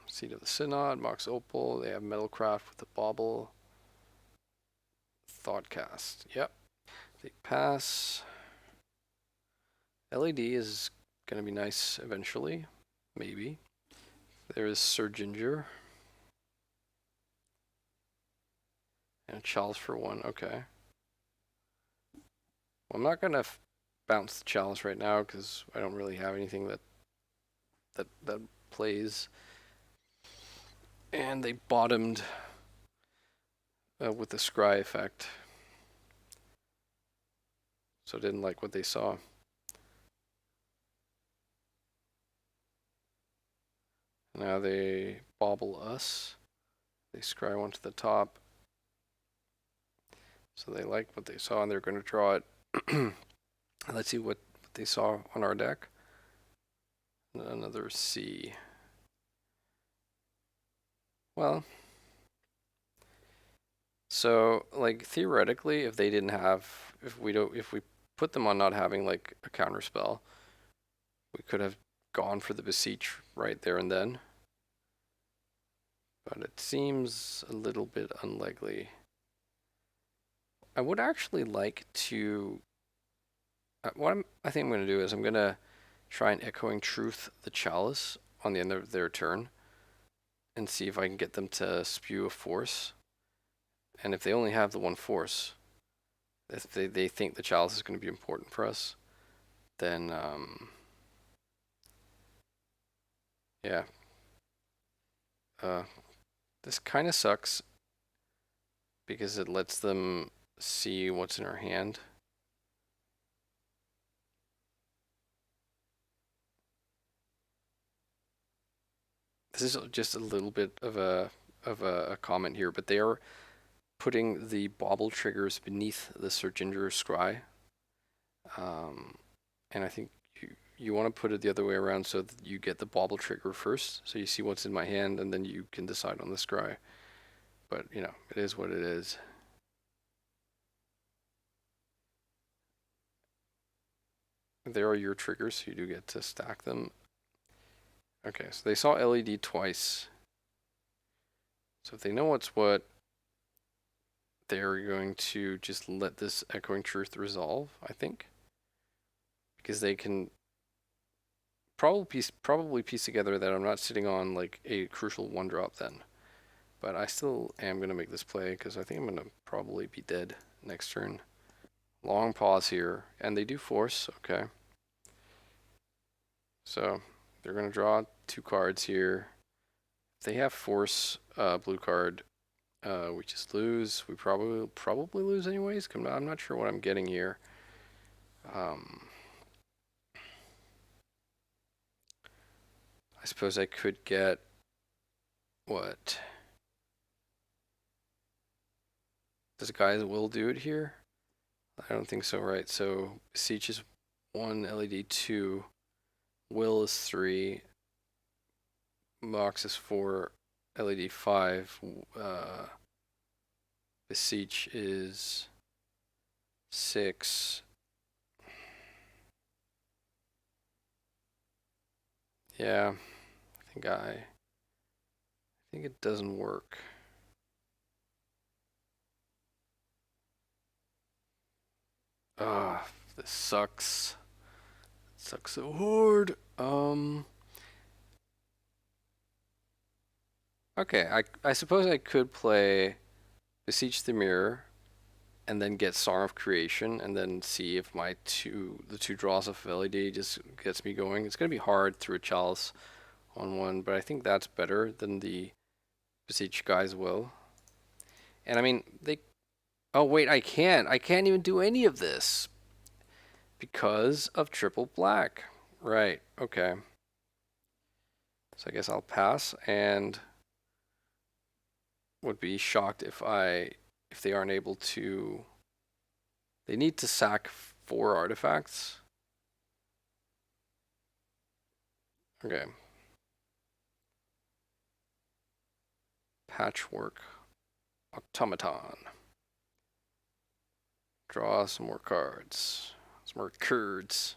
Seat of the Synod, Mox Opal. They have Metalcraft with the Bauble. Thoughtcast. Yep. They pass. LED is going to be nice eventually. Maybe. There is Sir Ginger. And Chalice for 1. Okay. Well, I'm not going to bounce the Chalice right now because I don't really have anything that plays. And they bottomed with the Scry effect. So I didn't like what they saw. Now they bobble us. They scry 1 to the top. So they like what they saw and they're going to draw it. Let's see what they saw on our deck. Another C. Well, so like theoretically, if they didn't have, if we put them on not having like a counter spell, we could have gone for the Beseech right there and then. But it seems a little bit unlikely. I would actually like to. I think I'm going to do is I'm going to try and Echoing Truth the Chalice on the end of their turn and see if I can get them to spew a force. And if they only have the 1 force, if they think the Chalice is going to be important for us, then yeah. This kind of sucks because it lets them see what's in our hand. This is just a little bit of a comment here, but they are putting the bauble triggers beneath the Sir Ginger Scry. And I think you want to put it the other way around so that you get the bauble trigger first, so you see what's in my hand, and then you can decide on the scry. But, you know, it is what it is. There are your triggers, so you do get to stack them. Okay, so they saw LED twice. So if they know what's what, they're going to just let this Echoing Truth resolve, I think. Because they can probably piece together that I'm not sitting on like a crucial 1-drop then. But I still am going to make this play because I think I'm going to probably be dead next turn. Long pause here, and they do force, okay. So they're going to draw 2 cards here. If they have force, blue card, we just lose. We probably lose anyways. I'm not sure what I'm getting here. I suppose I could get what? Does Gaia's Will do it here? I don't think so, right? So Beseech is 1, LED 2, Will is 3, Mox is 4, LED 5, Beseech is 6. Yeah, I think it doesn't work. Ah, this sucks. It sucks so hard. Okay, I suppose I could play Beseech the Mirror and then get Song of Creation and then see if the 2 draws of LED just gets me going. It's gonna be hard through a Chalice on 1, but I think that's better than the Beseech Guy's Will. And I mean, oh wait, I can't even do any of this because of triple black. Right, okay. So I guess I'll pass and would be shocked if they aren't able to. They need to sack 4 artifacts. Okay. Patchwork Automaton. Draw some more cards. Some more curds.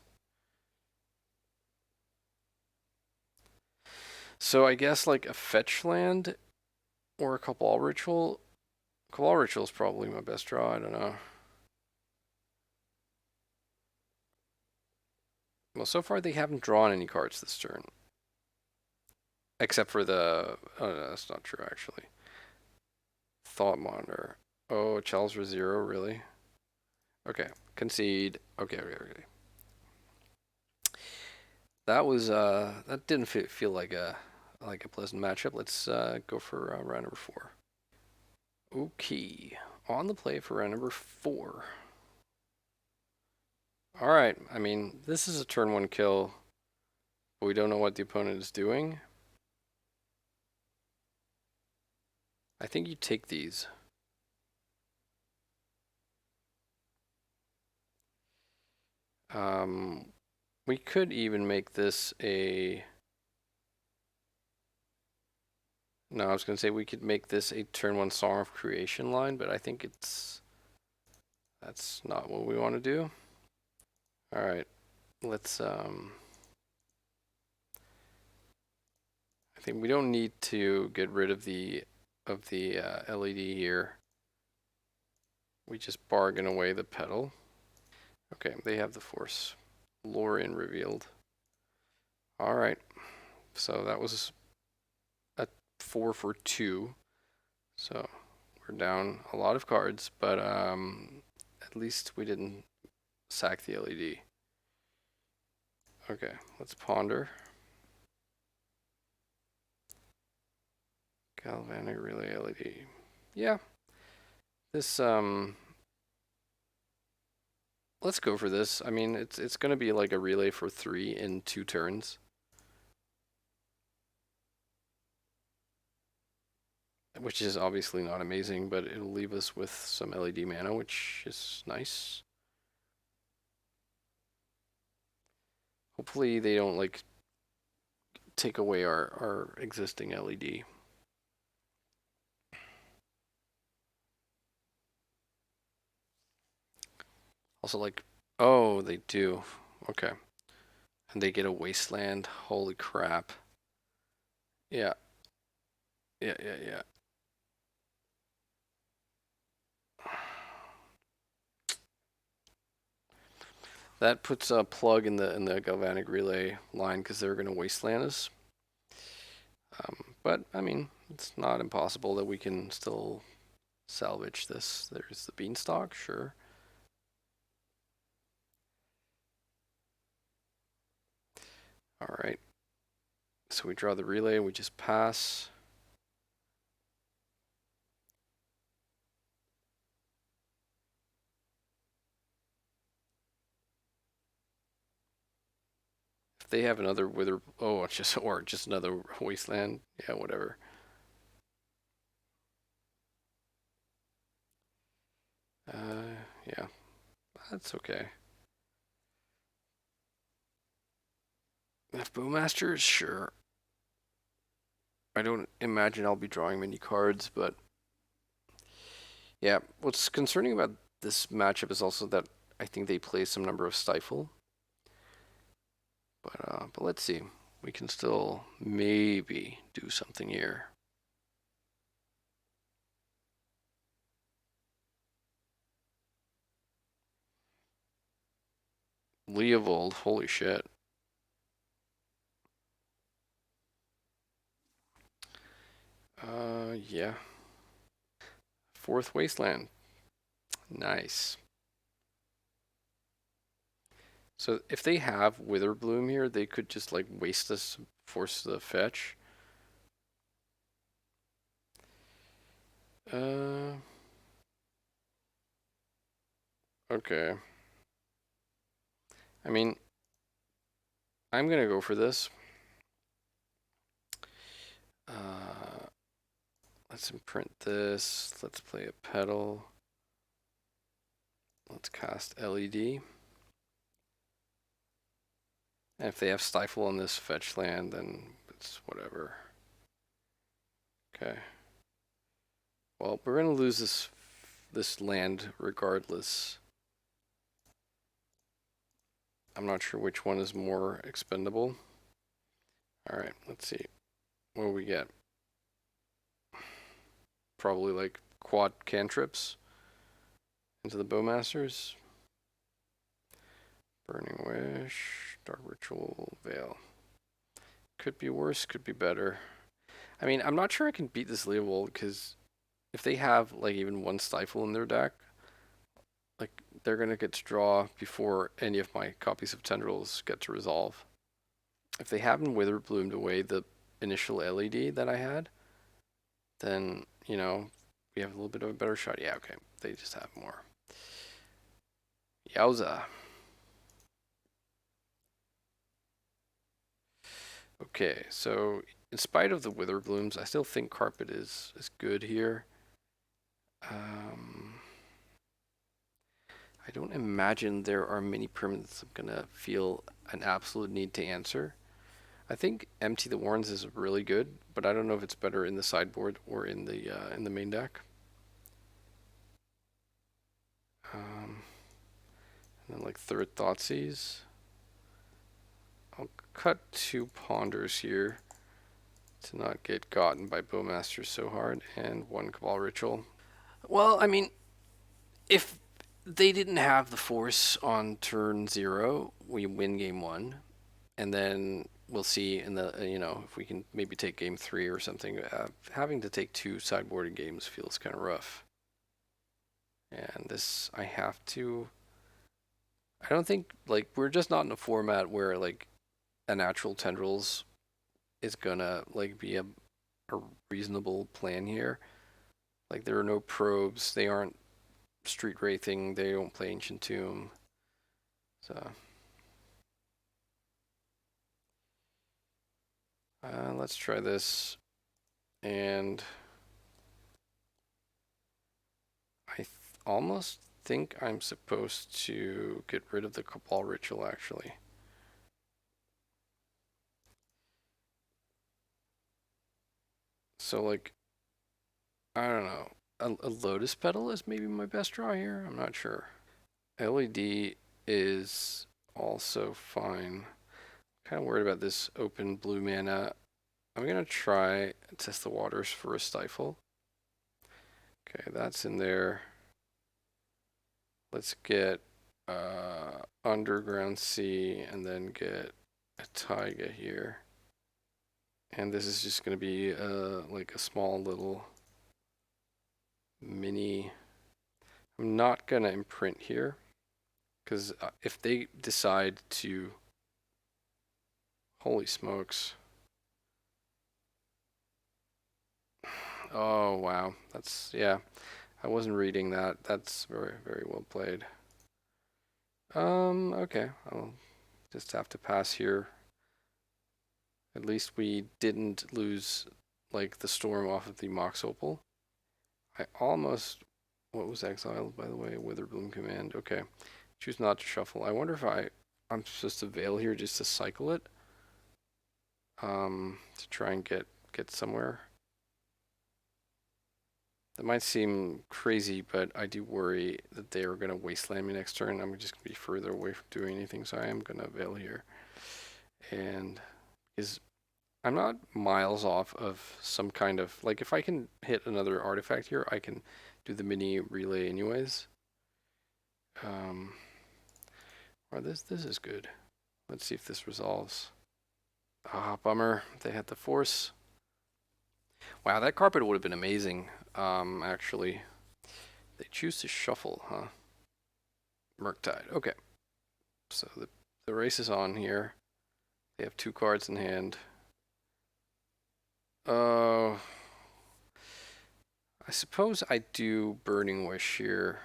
So I guess like a fetch land or a Cabal Ritual. Cabal Ritual is probably my best draw. I don't know. Well, so far they haven't drawn any cards this turn. Except for the... Oh, no, that's not true, actually. Thought Monitor. Oh, Charles for 0, really? Okay, concede. Okay. That was, that didn't feel like a pleasant matchup. Let's go for round number 4. Okay, on the play for round number 4. Alright, I mean, this is a turn 1 kill, but we don't know what the opponent is doing. I think you take these. We could even make this a... No, I was going to say we could make this a turn 1 Song of Creation line, but I think that's not what we want to do. Alright, let's... I think we don't need to get rid of the LED here. We just bargain away the pedal. Okay, they have the force. Lorien revealed. Alright, so that was a 4 for 2. So we're down a lot of cards, but at least we didn't sack the LED. Okay, let's ponder. Galvanic relay LED. Yeah. This let's go for this. I mean, it's going to be like a relay for 3 in 2 turns. Which is obviously not amazing, but it'll leave us with some LED mana, which is nice. Hopefully they don't like take away our existing LED. Also like, oh, they do. Okay. And they get a wasteland. Holy crap. Yeah. Yeah. That puts a plug in the galvanic relay line because they're going to wasteland us. But I mean, it's not impossible that we can still salvage this. There's the beanstalk, sure. All right. So we draw the relay. We just pass. If they have another wither, oh, it's just or just another wasteland. Yeah, whatever. Yeah, that's okay. If Bowmasters, sure. I don't imagine I'll be drawing many cards, but yeah. What's concerning about this matchup is also that I think they play some number of Stifle. But let's see. We can still maybe do something here. Leovold, holy shit. Yeah. 4th Wasteland. Nice. So if they have Witherbloom here, they could just like waste us, force the fetch. Okay. I mean, I'm gonna go for this. Let's imprint this. Let's play a pedal. Let's cast LED. And if they have Stifle on this fetch land, then it's whatever. Okay. Well, we're gonna lose this land regardless. I'm not sure which one is more expendable. All right, let's see. What do we get? Probably like quad cantrips into the Bowmasters. Burning Wish, Dark Ritual, Veil. Could be worse, could be better. I mean, I'm not sure I can beat this Leovold because if they have like even one Stifle in their deck, like they're gonna get to draw before any of my copies of Tendrils get to resolve. If they haven't Witherbloom away the initial LED that I had, then you know we have a little bit of a better shot. Yeah, okay, they just have more. Yowza. Okay, so in spite of the Witherblooms, I still think Carpet is good here. I don't imagine there are many permanents I'm gonna feel an absolute need to answer. I think Empty the Warrens is really good, but I don't know if it's better in the sideboard or in the main deck. And then like Third Thoughtseize. I'll cut 2 Ponders here to not get gotten by Bowmasters so hard, and 1 Cabal Ritual. Well, I mean, if they didn't have the force on turn 0, we win game 1, and then we'll see in the if we can maybe take game 3 or something. Having to take 2 sideboarded games feels kind of rough, and this I have to. I don't think like we're just not in a format where like a natural tendrils is gonna like be a reasonable plan here. Like there are no probes, they aren't street wraithing, they don't play Ancient Tomb. So let's try this. And I almost think I'm supposed to get rid of the Cabal Ritual actually. So like, I don't know. A Lotus Petal is maybe my best draw here. I'm not sure. LED is also fine. Kind of worried about this open blue mana. I'm gonna try test the waters for a Stifle. Okay, that's in there. Let's get Underground Sea and then get a Taiga here. And this is just gonna be like a small little mini. I'm not gonna imprint here because if they decide to, holy smokes. Oh wow, that's yeah. I wasn't reading that. That's very very well played. Okay, I'll just have to pass here. At least we didn't lose like the storm off of the Mox Opal. I almost what was exiled by the way? Witherbloom command. Okay. Choose not to shuffle. I wonder if I'm supposed to veil here just to cycle it. To try and get somewhere. That might seem crazy, but I do worry that they are going to wasteland me next turn. I'm just going to be further away from doing anything, so I am going to veil here. And I'm not miles off of some kind of like if I can hit another artifact here, I can do the mini relay anyways. Or this is good. Let's see if this resolves. Ah, bummer. They had the force. Wow, that carpet would have been amazing. Actually, they choose to shuffle, huh? Murktide. Okay. So the race is on here. They have 2 cards in hand. I suppose I do Burning Wish here.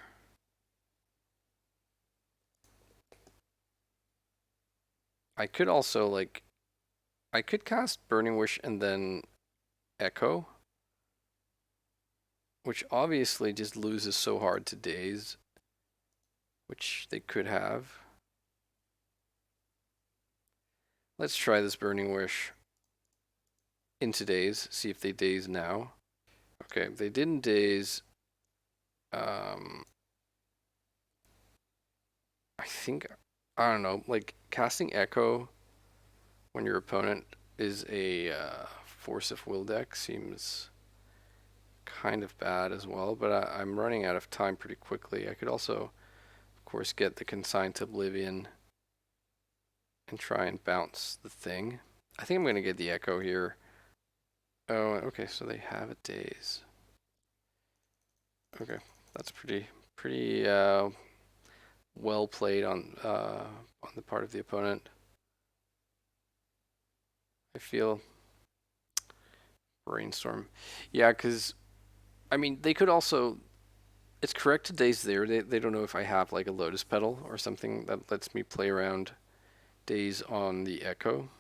I could also like I could cast Burning Wish and then Echo, which obviously just loses so hard to Daze, which they could have. Let's try this Burning Wish into Daze, see if they Daze now. Okay, they didn't daze. Um, I think, I don't know, like casting Echo when your opponent is a Force of Will deck seems kind of bad as well, but I'm running out of time pretty quickly. I could also, of course, get the Consign to Oblivion and try and bounce the thing. I think I'm going to get the Echo here. Oh, okay, so they have a daze. Okay, that's pretty well played on the part of the opponent. I feel Brainstorm. Yeah, because I mean they could also. It's correct to daze there. They don't know if I have like a Lotus Petal or something that lets me play around daze on the Echo.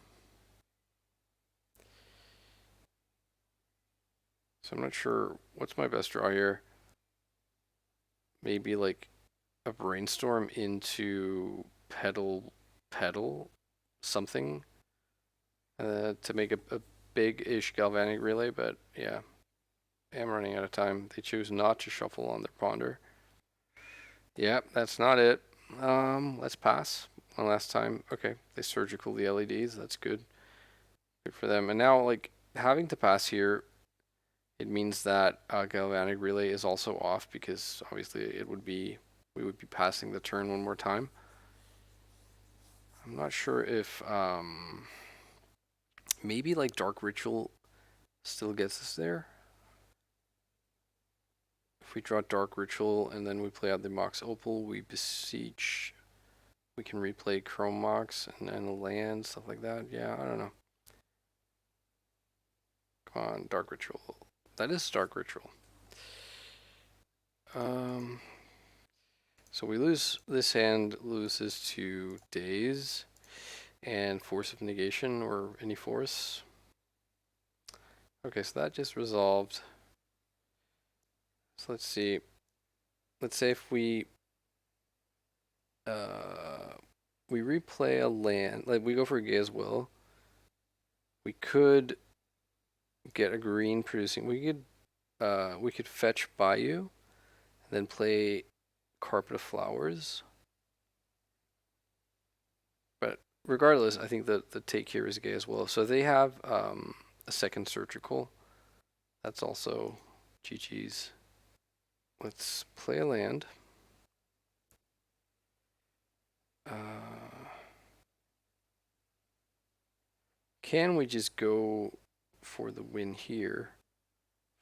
So I'm not sure what's my best draw here. Maybe like a Brainstorm into Petal something to make a big-ish Galvanic Relay, but yeah, I'm running out of time. They choose not to shuffle on their Ponder. Yeah, that's not it. Let's pass one last time. Okay, they surgical the LEDs. That's good. Good for them. And now, like, having to pass here, it means that Galvanic Relay is also off because obviously we would be passing the turn one more time. I'm not sure if maybe like Dark Ritual still gets us there. If we draw Dark Ritual and then we play out the Mox Opal, we Beseech. We can replay Chrome Mox and land, stuff like that. Yeah, I don't know. Come on, Dark Ritual. That is Dark Ritual. Um, so we lose, this hand loses to Daze and Force of Negation or any force. Okay, so that just resolved. So let's see. Let's say if we replay a land, like we go for Gaea's Will, we could get a green producing. We could fetch Bayou, and then play Carpet of Flowers. But regardless, I think the take here is Gaea's Will. So they have a second surgical. That's also GG's. Let's play a land. Can we just go for the win here?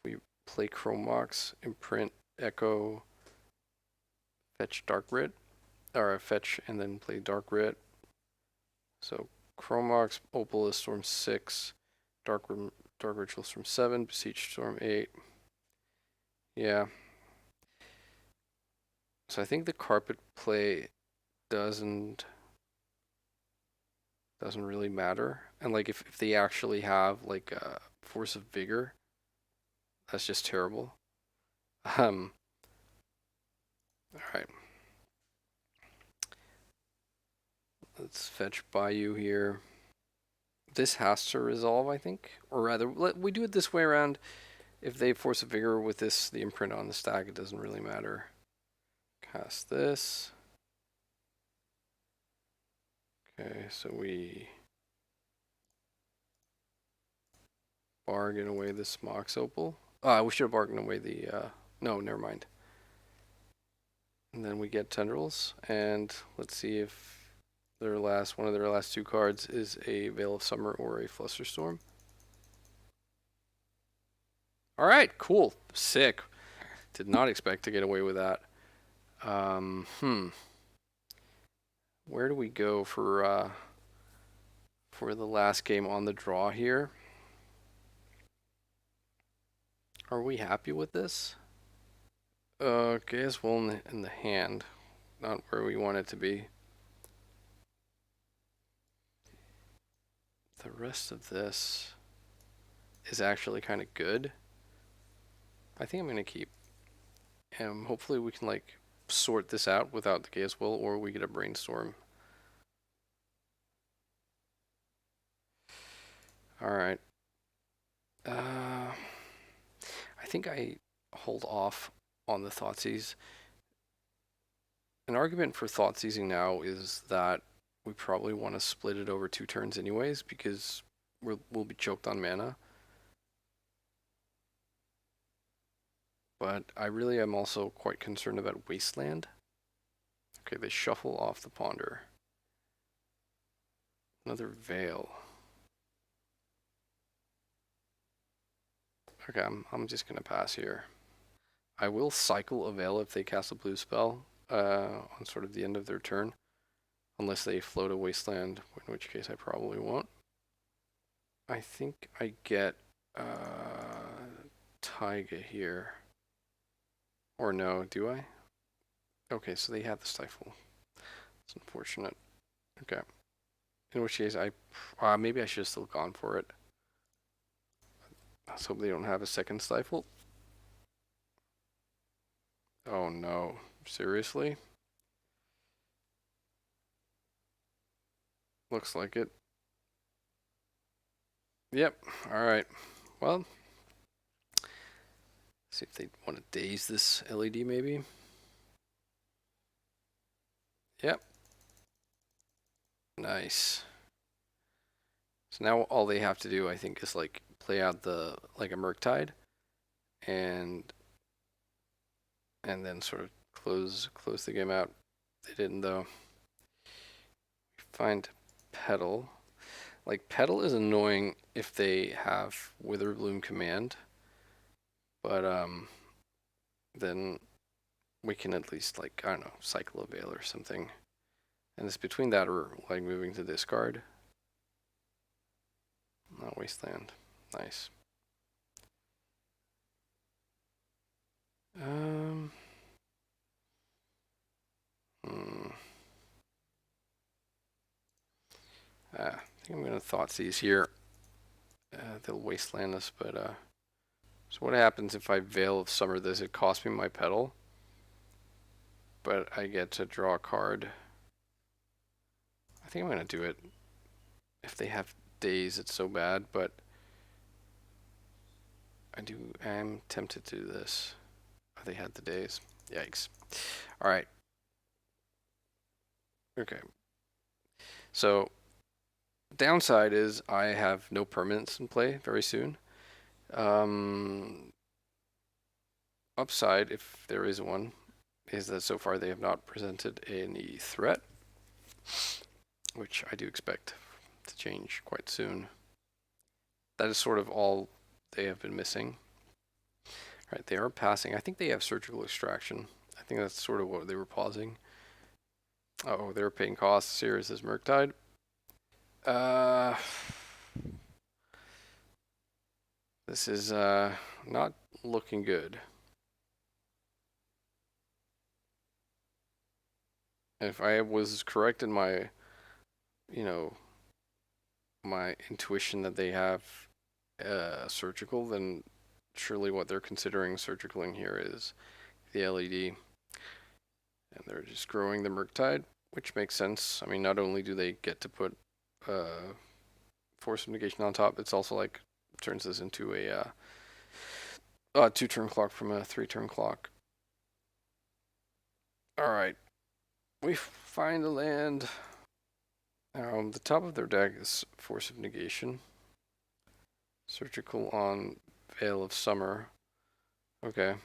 We play Chromox, imprint, Echo, fetch Dark Writ, or fetch and then play Dark Writ. So Chromox, Opal is Storm 6, Dark Ritual Storm 7, Beseech Storm 8. Yeah. So I think the carpet play doesn't really matter. And like if they actually have like a Force of Vigor, that's just terrible. All right. Let's fetch Bayou here. This has to resolve, I think. Or rather, we do it this way around. If they Force of Vigor with this, the imprint on the stack, it doesn't really matter. Cast this. Okay, so we bargain away this Mox Opal. We should have bargained away the, no, never mind. And then we get Tendrils, and let's see if one of their last two cards is a Veil of Summer or a Flusterstorm. All right, cool, sick. Did not expect to get away with that. Where do we go for the last game on the draw here? Are we happy with this? Okay, as well in the hand, not where we want it to be. The rest of this is actually kind of good. I think I'm gonna keep. And hopefully we can like sort this out without the Gaea's Will, or we get a Brainstorm. All right. I I think I hold off on the Thoughtseize. An argument for Thoughtseizing now is that we probably want to split it over 2 turns anyways because we'll be choked on mana. But I really am also quite concerned about Wasteland. Okay, they shuffle off the Ponder. Another Veil. Okay, I'm just gonna pass here. I will cycle a Veil if they cast a blue spell on sort of the end of their turn, unless they float a Wasteland, in which case I probably won't. I think I get Taiga here. Or no, do I? Okay, so they have the Stifle. It's unfortunate. Okay. In which case, maybe I should have still gone for it. Let's hope they don't have a second Stifle. Oh no. Seriously? Looks like it. Yep. Alright. Well. See if they want to daze this LED maybe. Yep. Nice. So now all they have to do, I think, is like play out the like a Murktide, and then sort of close the game out. They didn't though. Find Petal. Like Petal is annoying if they have Witherbloom command, but then we can at least like I don't know cycle a Veil or something, and it's between that or like moving to discard. Not Wasteland. Nice. I think I'm gonna Thoughtseize here. They'll Wasteland us, but so what happens if I Veil of Summer this? It costs me my Petal, but I get to draw a card. I think I'm gonna do it. If they have Daze, it's so bad, but I'm tempted to do this. Oh, they had the Daze. Yikes. All right. Okay. So downside is I have no permanents in play very soon. Upside, if there is one, is that so far they have not presented any threat, which I do expect to change quite soon. That is sort of all they have been missing. All right, they are passing. I think they have Surgical Extraction. I think that's sort of what they were pausing. Oh, they were paying costs. Here is this Murktide. This is not looking good. If I was correct in my, my intuition that they have surgical, then surely what they're considering surgicaling here is the LED. And they're just growing the Murktide, which makes sense. I mean, not only do they get to put Force of Negation on top, it's also like turns this into a 2-turn clock from a 3-turn clock. Alright. We find a land. The top of their deck is Force of Negation. Surgical on Veil of Summer. Okay.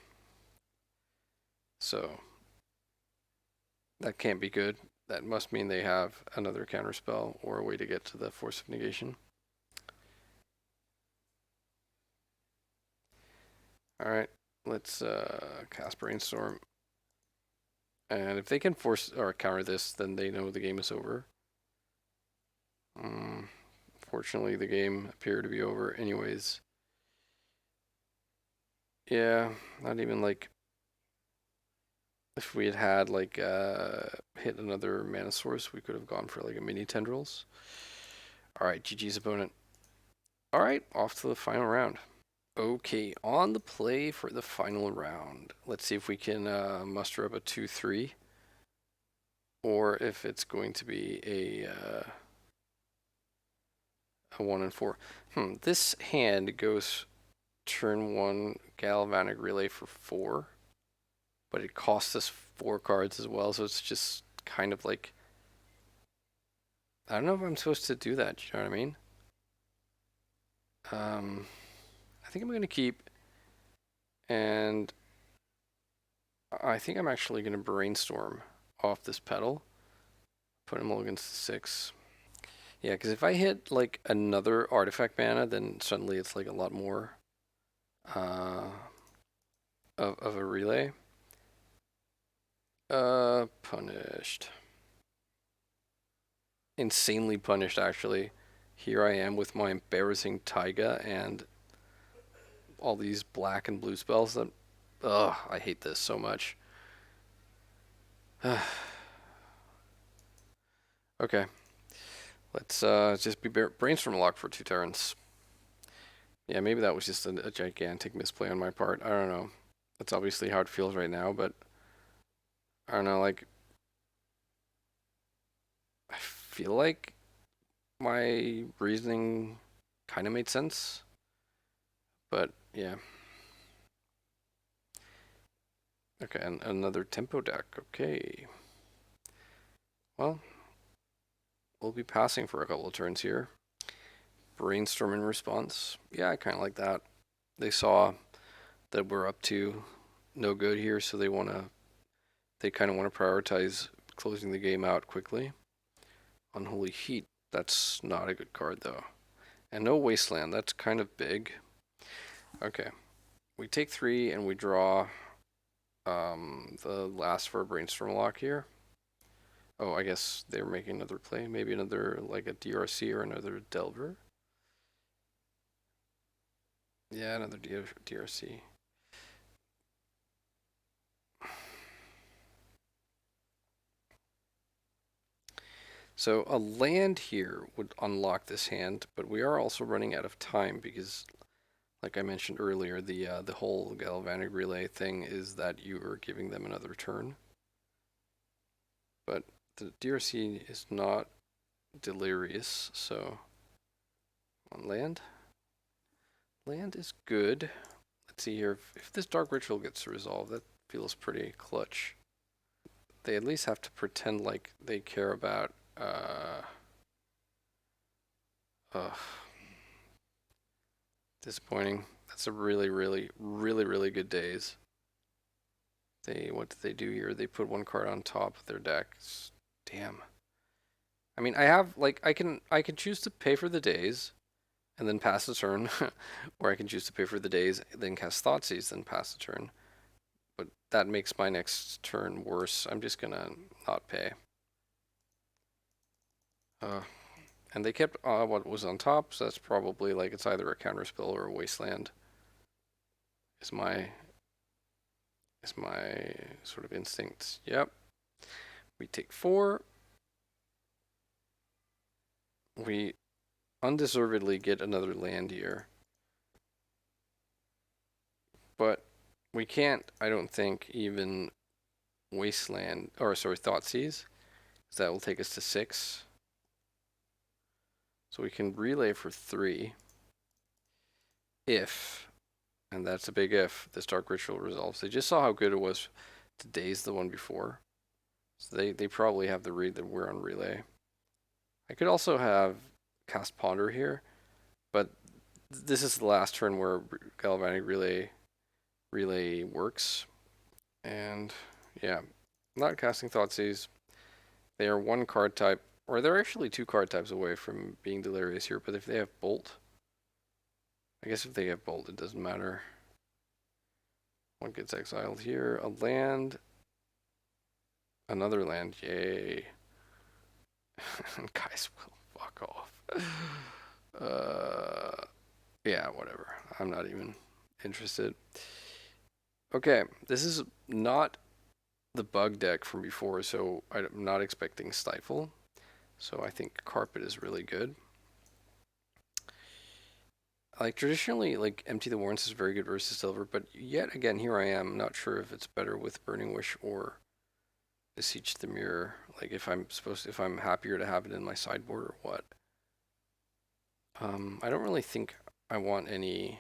So that can't be good. That must mean they have another counterspell or a way to get to the Force of Negation. Alright, let's cast Brainstorm. And if they can force or counter this, then they know the game is over. Fortunately, the game appeared to be over anyways. Yeah, not even like if we had like hit another mana source, we could have gone for like a mini Tendrils. Alright, GG's opponent. Alright, off to the final round. Okay, on the play for the final round. Let's see if we can muster up a 2-3. Or if it's going to be a 1 and 4. This hand goes turn 1 Galvanic Relay for 4, but it costs us 4 cards as well, so it's just kind of like, I don't know if I'm supposed to do that, you know what I mean? I think I'm going to keep, and I think I'm actually going to brainstorm off this pedal, put him all against the 6. Yeah, because if I hit like another artifact mana, then suddenly it's like a lot more uh, of a relay. Punished. Insanely punished, actually. Here I am with my embarrassing Taiga and all these black and blue spells that... Ugh, I hate this so much. Okay. Let's just be brainstorm lock for 2 turns. Yeah, maybe that was just a gigantic misplay on my part. I don't know. That's obviously how it feels right now, but I don't know, like, I feel like my reasoning kind of made sense, but yeah. Okay, and another tempo deck. Okay. Well, we'll be passing for a couple of turns here. Brainstorm in response. Yeah, I kind of like that. They saw that we're up to no good here, so they kind of want to prioritize closing the game out quickly. Unholy Heat. That's not a good card though. And no Wasteland. That's kind of big. Okay. We take 3 and we draw the last for a brainstorm lock here. Oh, I guess they're making another play. Maybe another, like a DRC or another Delver. Yeah, another DRC. So a land here would unlock this hand, but we are also running out of time because, like I mentioned earlier, the whole Galvanic Relay thing is that you are giving them another turn. But the DRC is not delirious, so on land. Land is good. Let's see here. If this Dark Ritual gets resolved, that feels pretty clutch. They at least have to pretend like they care about disappointing. That's a really good days. What did they do here? They put 1 card on top of their deck. Damn. I mean, I have like I can choose to pay for the days and then pass the turn, or I can choose to pay for the days, then cast Thoughtseize, then pass the turn. But that makes my next turn worse. I'm just gonna not pay. And they kept what was on top, so that's probably like it's either a counterspell or a wasteland. Is my sort of instincts. Yep. We take 4. We undeservedly get another land here. But we can't, I don't think, even wasteland, or sorry, Thoughtseize. That will take us to 6. So we can relay for 3. If, and that's a big if, this Dark Ritual resolves. They just saw how good it was to daze the one before. So they probably have the read that we're on relay. I could also have cast Ponder here, but this is the last turn where Galvanic Relay works. And yeah, not casting Thoughtseize. They are 1 card type, or they're actually 2 card types away from being delirious here, but if they have Bolt, I guess if they have Bolt, it doesn't matter. 1 gets exiled here. A land. Another land. Yay. And guys will fuck off. Yeah, whatever. I'm not even interested. Okay, this is not the bug deck from before, so I'm not expecting Stifle. So I think Carpet is really good. Like traditionally, like Empty the Warrens is very good versus Silver, but yet again, here I am, not sure if it's better with Burning Wish or Beseech the Mirror. Like if I'm happier to have it in my sideboard or what. I don't really think I want any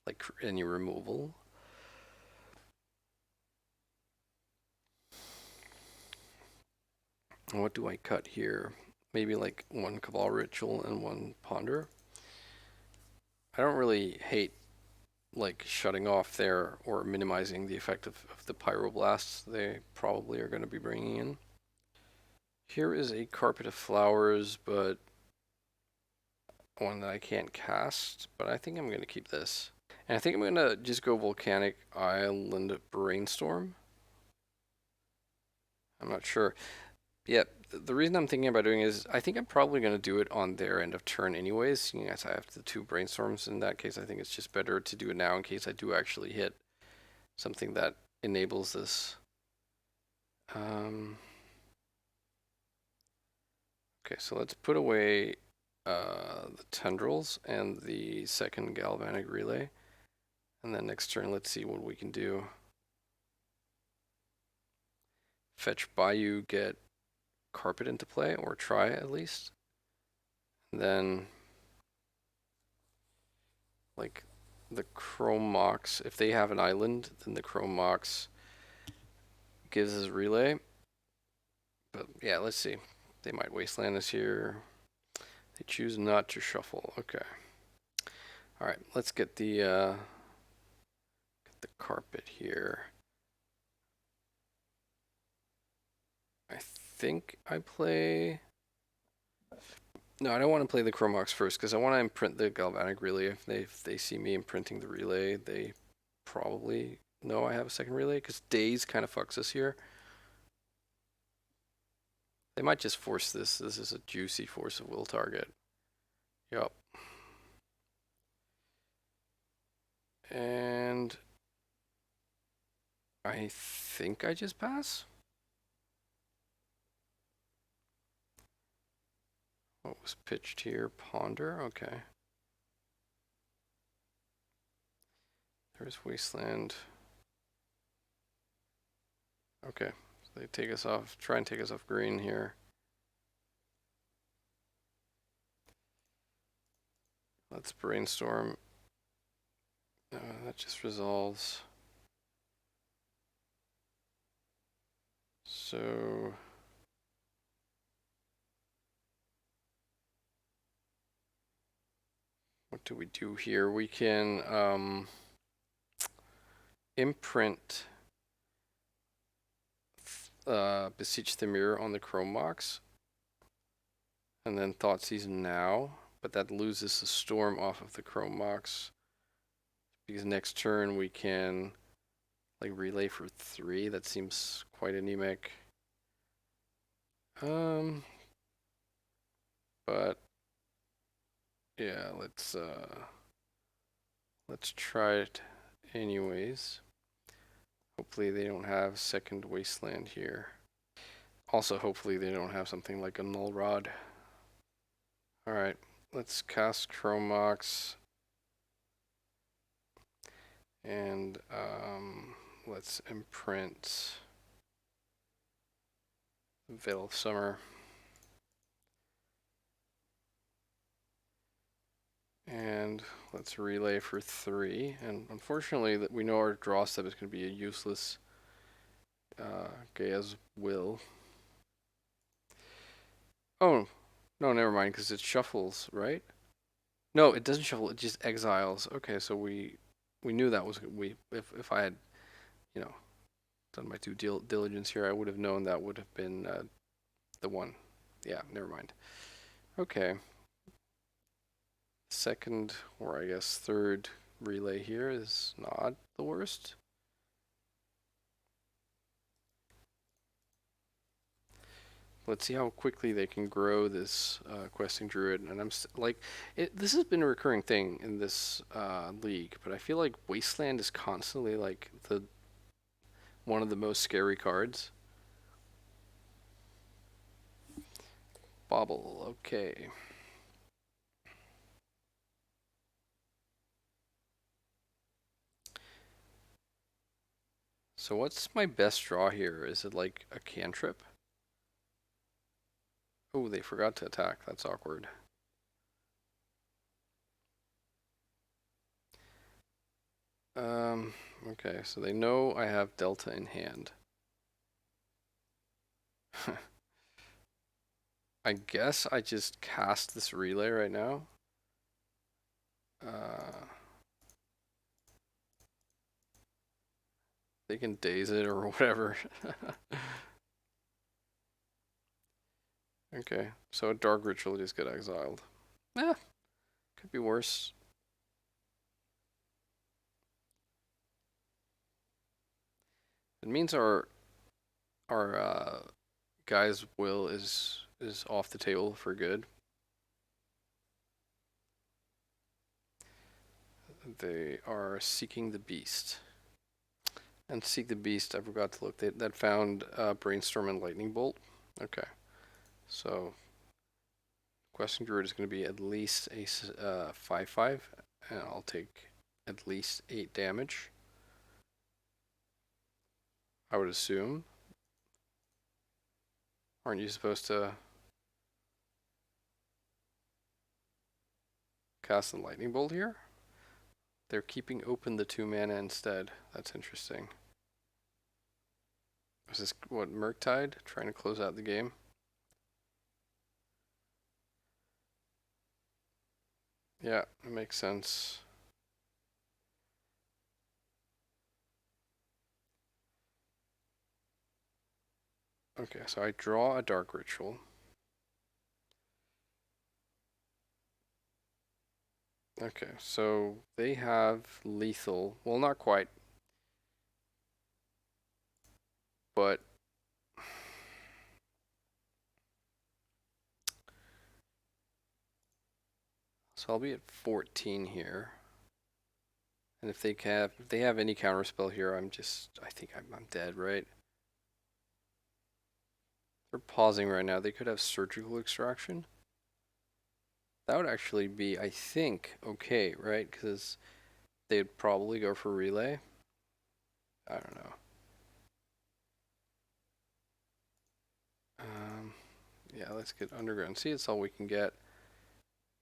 like any removal. What do I cut here? Maybe like one Cabal Ritual and one Ponder. I don't really hate like shutting off there or minimizing the effect of the Pyroblasts they probably are going to be bringing in. Here is a Carpet of Flowers, but one that I can't cast, but I think I'm going to keep this. And I think I'm going to just go Volcanic Island Brainstorm. I'm not sure. Yeah, the reason I'm thinking about doing is I think I'm probably going to do it on their end of turn anyways, seeing as I have the 2 Brainstorms. In that case, I think it's just better to do it now in case I do actually hit something that enables this. Okay, so let's put away the Tendrils and the second Galvanic Relay. And then next turn, let's see what we can do. Fetch Bayou, get Carpet into play, or try at least. And then, like, the Chrome Mox, if they have an island, then the Chrome Mox gives us Relay. But yeah, let's see. They might Wasteland us here. They choose not to shuffle. Okay. Alright, let's get the Carpet here. I think I play... No, I don't want to play the Chromox first because I want to imprint the Galvanic Relay. If they see me imprinting the Relay, they probably know I have a second Relay because Daze kind of fucks us here. They might just force this. This is a juicy force of will target. Yup. And I think I just pass. What was pitched here? Ponder? Okay. There's Wasteland. Okay. So they take us off, try and take us off green here. Let's Brainstorm. That just resolves. So what do we do here? We can imprint Beseech the Mirror on the Chrome Box, and then Thoughtseize now, but that loses the Storm off of the Chrome Box because next turn we can like relay for 3. That seems quite anemic. But yeah, let's try it anyways. Hopefully they don't have second Wasteland here. Also, hopefully they don't have something like a Null Rod. Alright, let's cast Chromox. And let's imprint Veil of Summer. And let's relay for 3. And unfortunately, we know our draw step is going to be a useless Gaea's Will. Oh, no, never mind, because it shuffles, right? No, it doesn't shuffle, it just exiles. Okay, so we knew that was... If I had, you know, done my due diligence here, I would have known that would have been the one. Yeah, never mind. Okay. Second, or I guess third relay here is not the worst. Let's see how quickly they can grow this questing druid. And I'm like, this has been a recurring thing in this league, but I feel like Wasteland is constantly like one of the most scary cards. Bobble, okay. So what's my best draw here? Is it like a cantrip? Oh, they forgot to attack. That's awkward. Okay, so they know I have Delta in hand. I guess I just cast this relay right now. They can daze it or whatever. Okay, so a Dark Ritual just got exiled. Eh, could be worse. It means our guy's will is off the table for good. They are seeking the beast. And seek the beast, I forgot to look. That found Brainstorm and Lightning Bolt. Okay, so Questing Druid is going to be at least a 5/5, and I'll take at least 8 damage. I would assume. Aren't you supposed to cast the Lightning Bolt here? They're keeping open the 2 mana instead. That's interesting. Is this what, Murktide? Trying to close out the game? Yeah, it makes sense. Okay, so I draw a Dark Ritual. Okay, so they have lethal. Well, not quite, but so I'll be at 14 here. And if they have any counterspell here, I think I'm dead, right? They're pausing right now. They could have Surgical Extraction. That would actually be, I think, okay, right? Because they'd probably go for Relay. I don't know. Yeah, let's get Underground Sea. It's all we can get.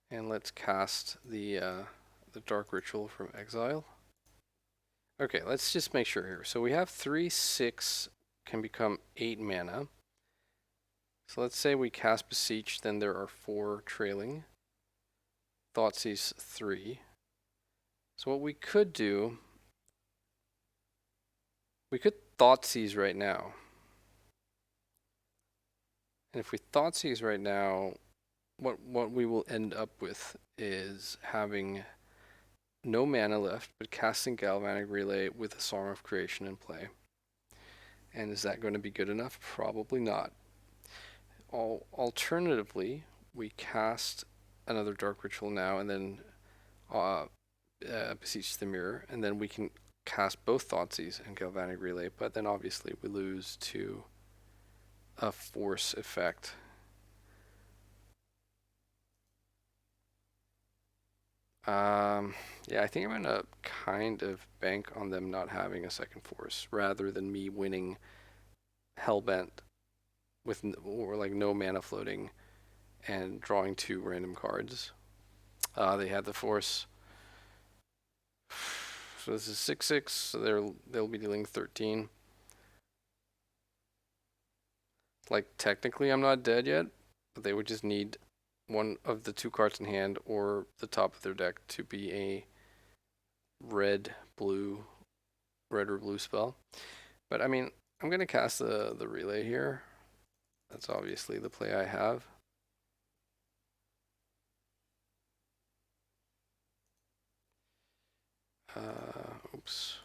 And let's cast the Dark Ritual from Exile. Okay, let's just make sure here. So we have 3, 6 can become 8 mana. So let's say we cast Beseech, then there are 4 trailing. Thoughtseize 3. So what we could do, we could Thoughtseize right now. And if we Thoughtseize right now, what we will end up with is having no mana left, but casting Galvanic Relay with a Song of Creation in play. And is that going to be good enough? Probably not. Alternatively, we cast another Dark Ritual now, and then Beseech the Mirror, and then we can cast both Thoughtseize and Galvanic Relay, but then obviously we lose to a force effect. Yeah, I think I'm gonna kind of bank on them not having a second force rather than me winning Hellbent with or like no mana floating and drawing 2 random cards. They had the force. So this is 6/6, so they'll be dealing 13. Like technically I'm not dead yet, but they would just need one of the 2 cards in hand or the top of their deck to be a red or blue spell. But I mean, I'm gonna cast the relay here. That's obviously the play I have. Oops.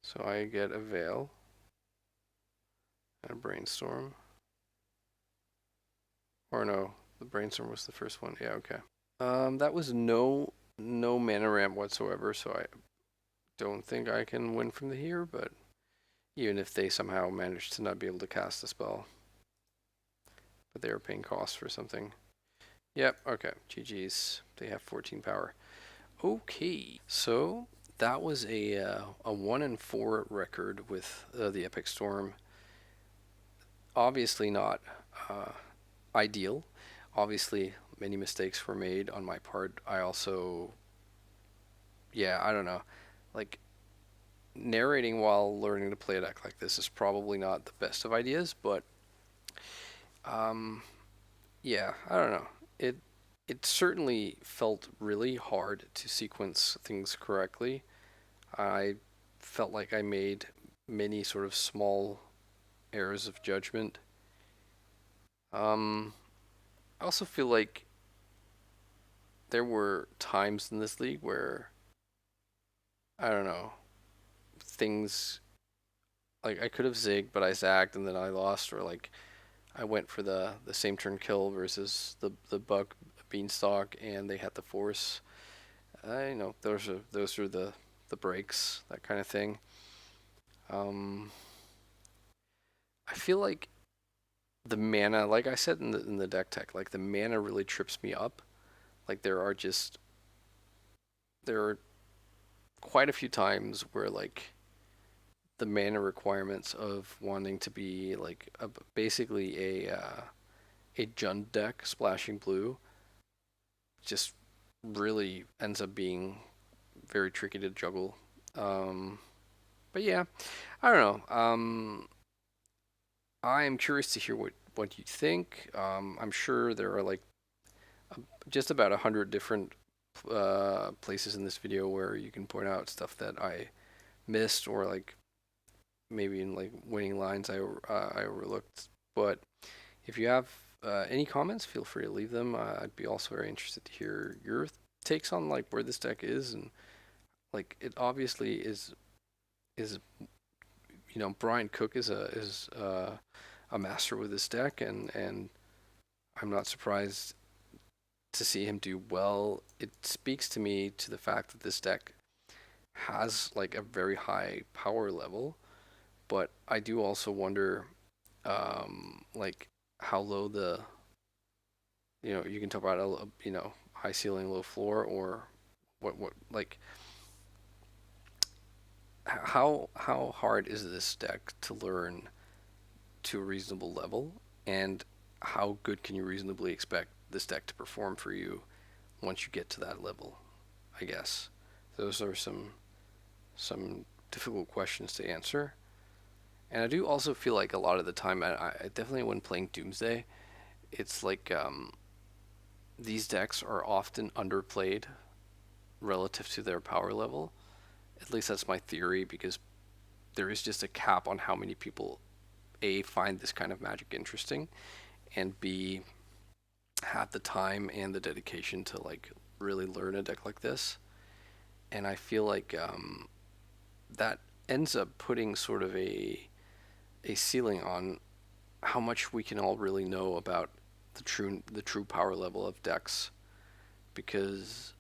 So I get a Veil and a Brainstorm. Or no, the Brainstorm was the first one. Yeah, okay. That was no mana ramp whatsoever, so I don't think I can win from the here, but even if they somehow managed to not be able to cast the spell. But they were paying costs for something. Yep, okay. GG's. They have 14 power. Okay, so that was a 1-4 record with the Epic Storm. Obviously not ideal. Obviously, many mistakes were made on my part. I also, yeah, I don't know. Like narrating while learning to play a deck like this is probably not the best of ideas, but um, yeah, I don't know. It it certainly felt really hard to sequence things correctly. I felt like I made many sort of small errors of judgment. Um, I also feel like there were times in this league where I don't know, things like I could have zigged, but I zagged and then I lost, or like I went for the same turn kill versus the bug beanstalk and they had the force. I know those are the breaks, that kind of thing. Um, I feel like the mana, like I said in the deck tech, like the mana really trips me up. Like there are quite a few times where like the mana requirements of wanting to be like basically a Jund deck splashing blue just really ends up being very tricky to juggle. Um, but yeah, I don't know. I am curious to hear what you think. I'm sure there are like just about 100 different places in this video where you can point out stuff that I missed or like maybe in like winning lines I overlooked. But if you have any comments, feel free to leave them. I'd be also very interested to hear your takes on like where this deck is, and like it obviously is Brian Cook is a master with this deck, and I'm not surprised to see him do well. It speaks to me to the fact that this deck has like a very high power level, but I do also wonder like how low the you can talk about a high ceiling low floor, or what like how hard is this deck to learn to a reasonable level, and how good can you reasonably expect this deck to perform for you once you get to that level, I guess. Those are some difficult questions to answer. And I do also feel like a lot of the time, I definitely when playing Doomsday, it's like these decks are often underplayed relative to their power level. At least that's my theory, because there is just a cap on how many people A, find this kind of magic interesting, and B, have the time and the dedication to like really learn a deck like this. And I feel like that ends up putting sort of a ceiling on how much we can all really know about the true power level of decks. Because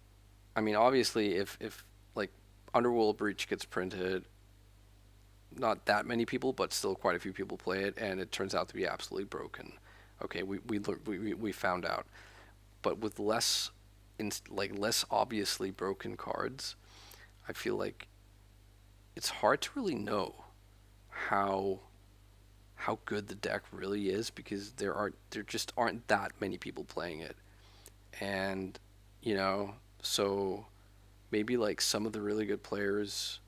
I mean, obviously, if like Underworld Breach gets printed, not that many people, but still quite a few people play it, and it turns out to be absolutely broken. Okay, we found out, but with less obviously broken cards, I feel like it's hard to really know how how good the deck really is, because there just aren't that many people playing it. And so maybe like some of the really good players,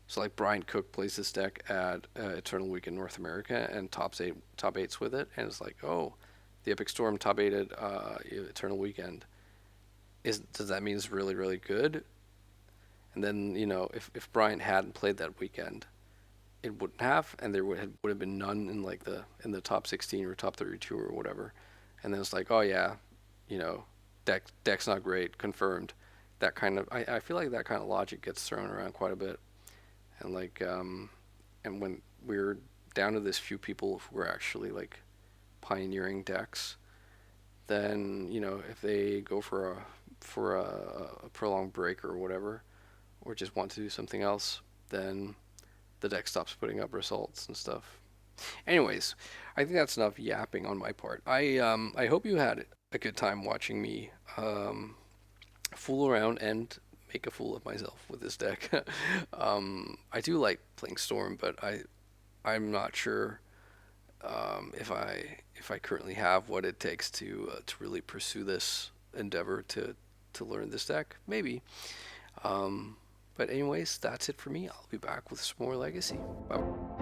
so like Brian Cook plays this deck at Eternal Week in North America and top eights with it, and it's like, oh, the Epic Storm top eight at Eternal Weekend. Does that mean it's really really good? And then if Brian hadn't played that weekend, it wouldn't have, and there would have been none in like the top 16 or top 32 or whatever. And then it's like, oh yeah, you know, deck's not great, confirmed. That kind of I feel like that kind of logic gets thrown around quite a bit, and like and when we're down to this few people who are actually like pioneering decks, then if they go for a prolonged break or whatever, or just want to do something else, then the deck stops putting up results and stuff. Anyways, I think that's enough yapping on my part. I hope you had a good time watching me fool around and make a fool of myself with this deck. I do like playing Storm, but I'm not sure if I currently have what it takes to really pursue this endeavor to learn this deck. Maybe. Um, But anyways, that's it for me. I'll be back with some more Legacy. Bye.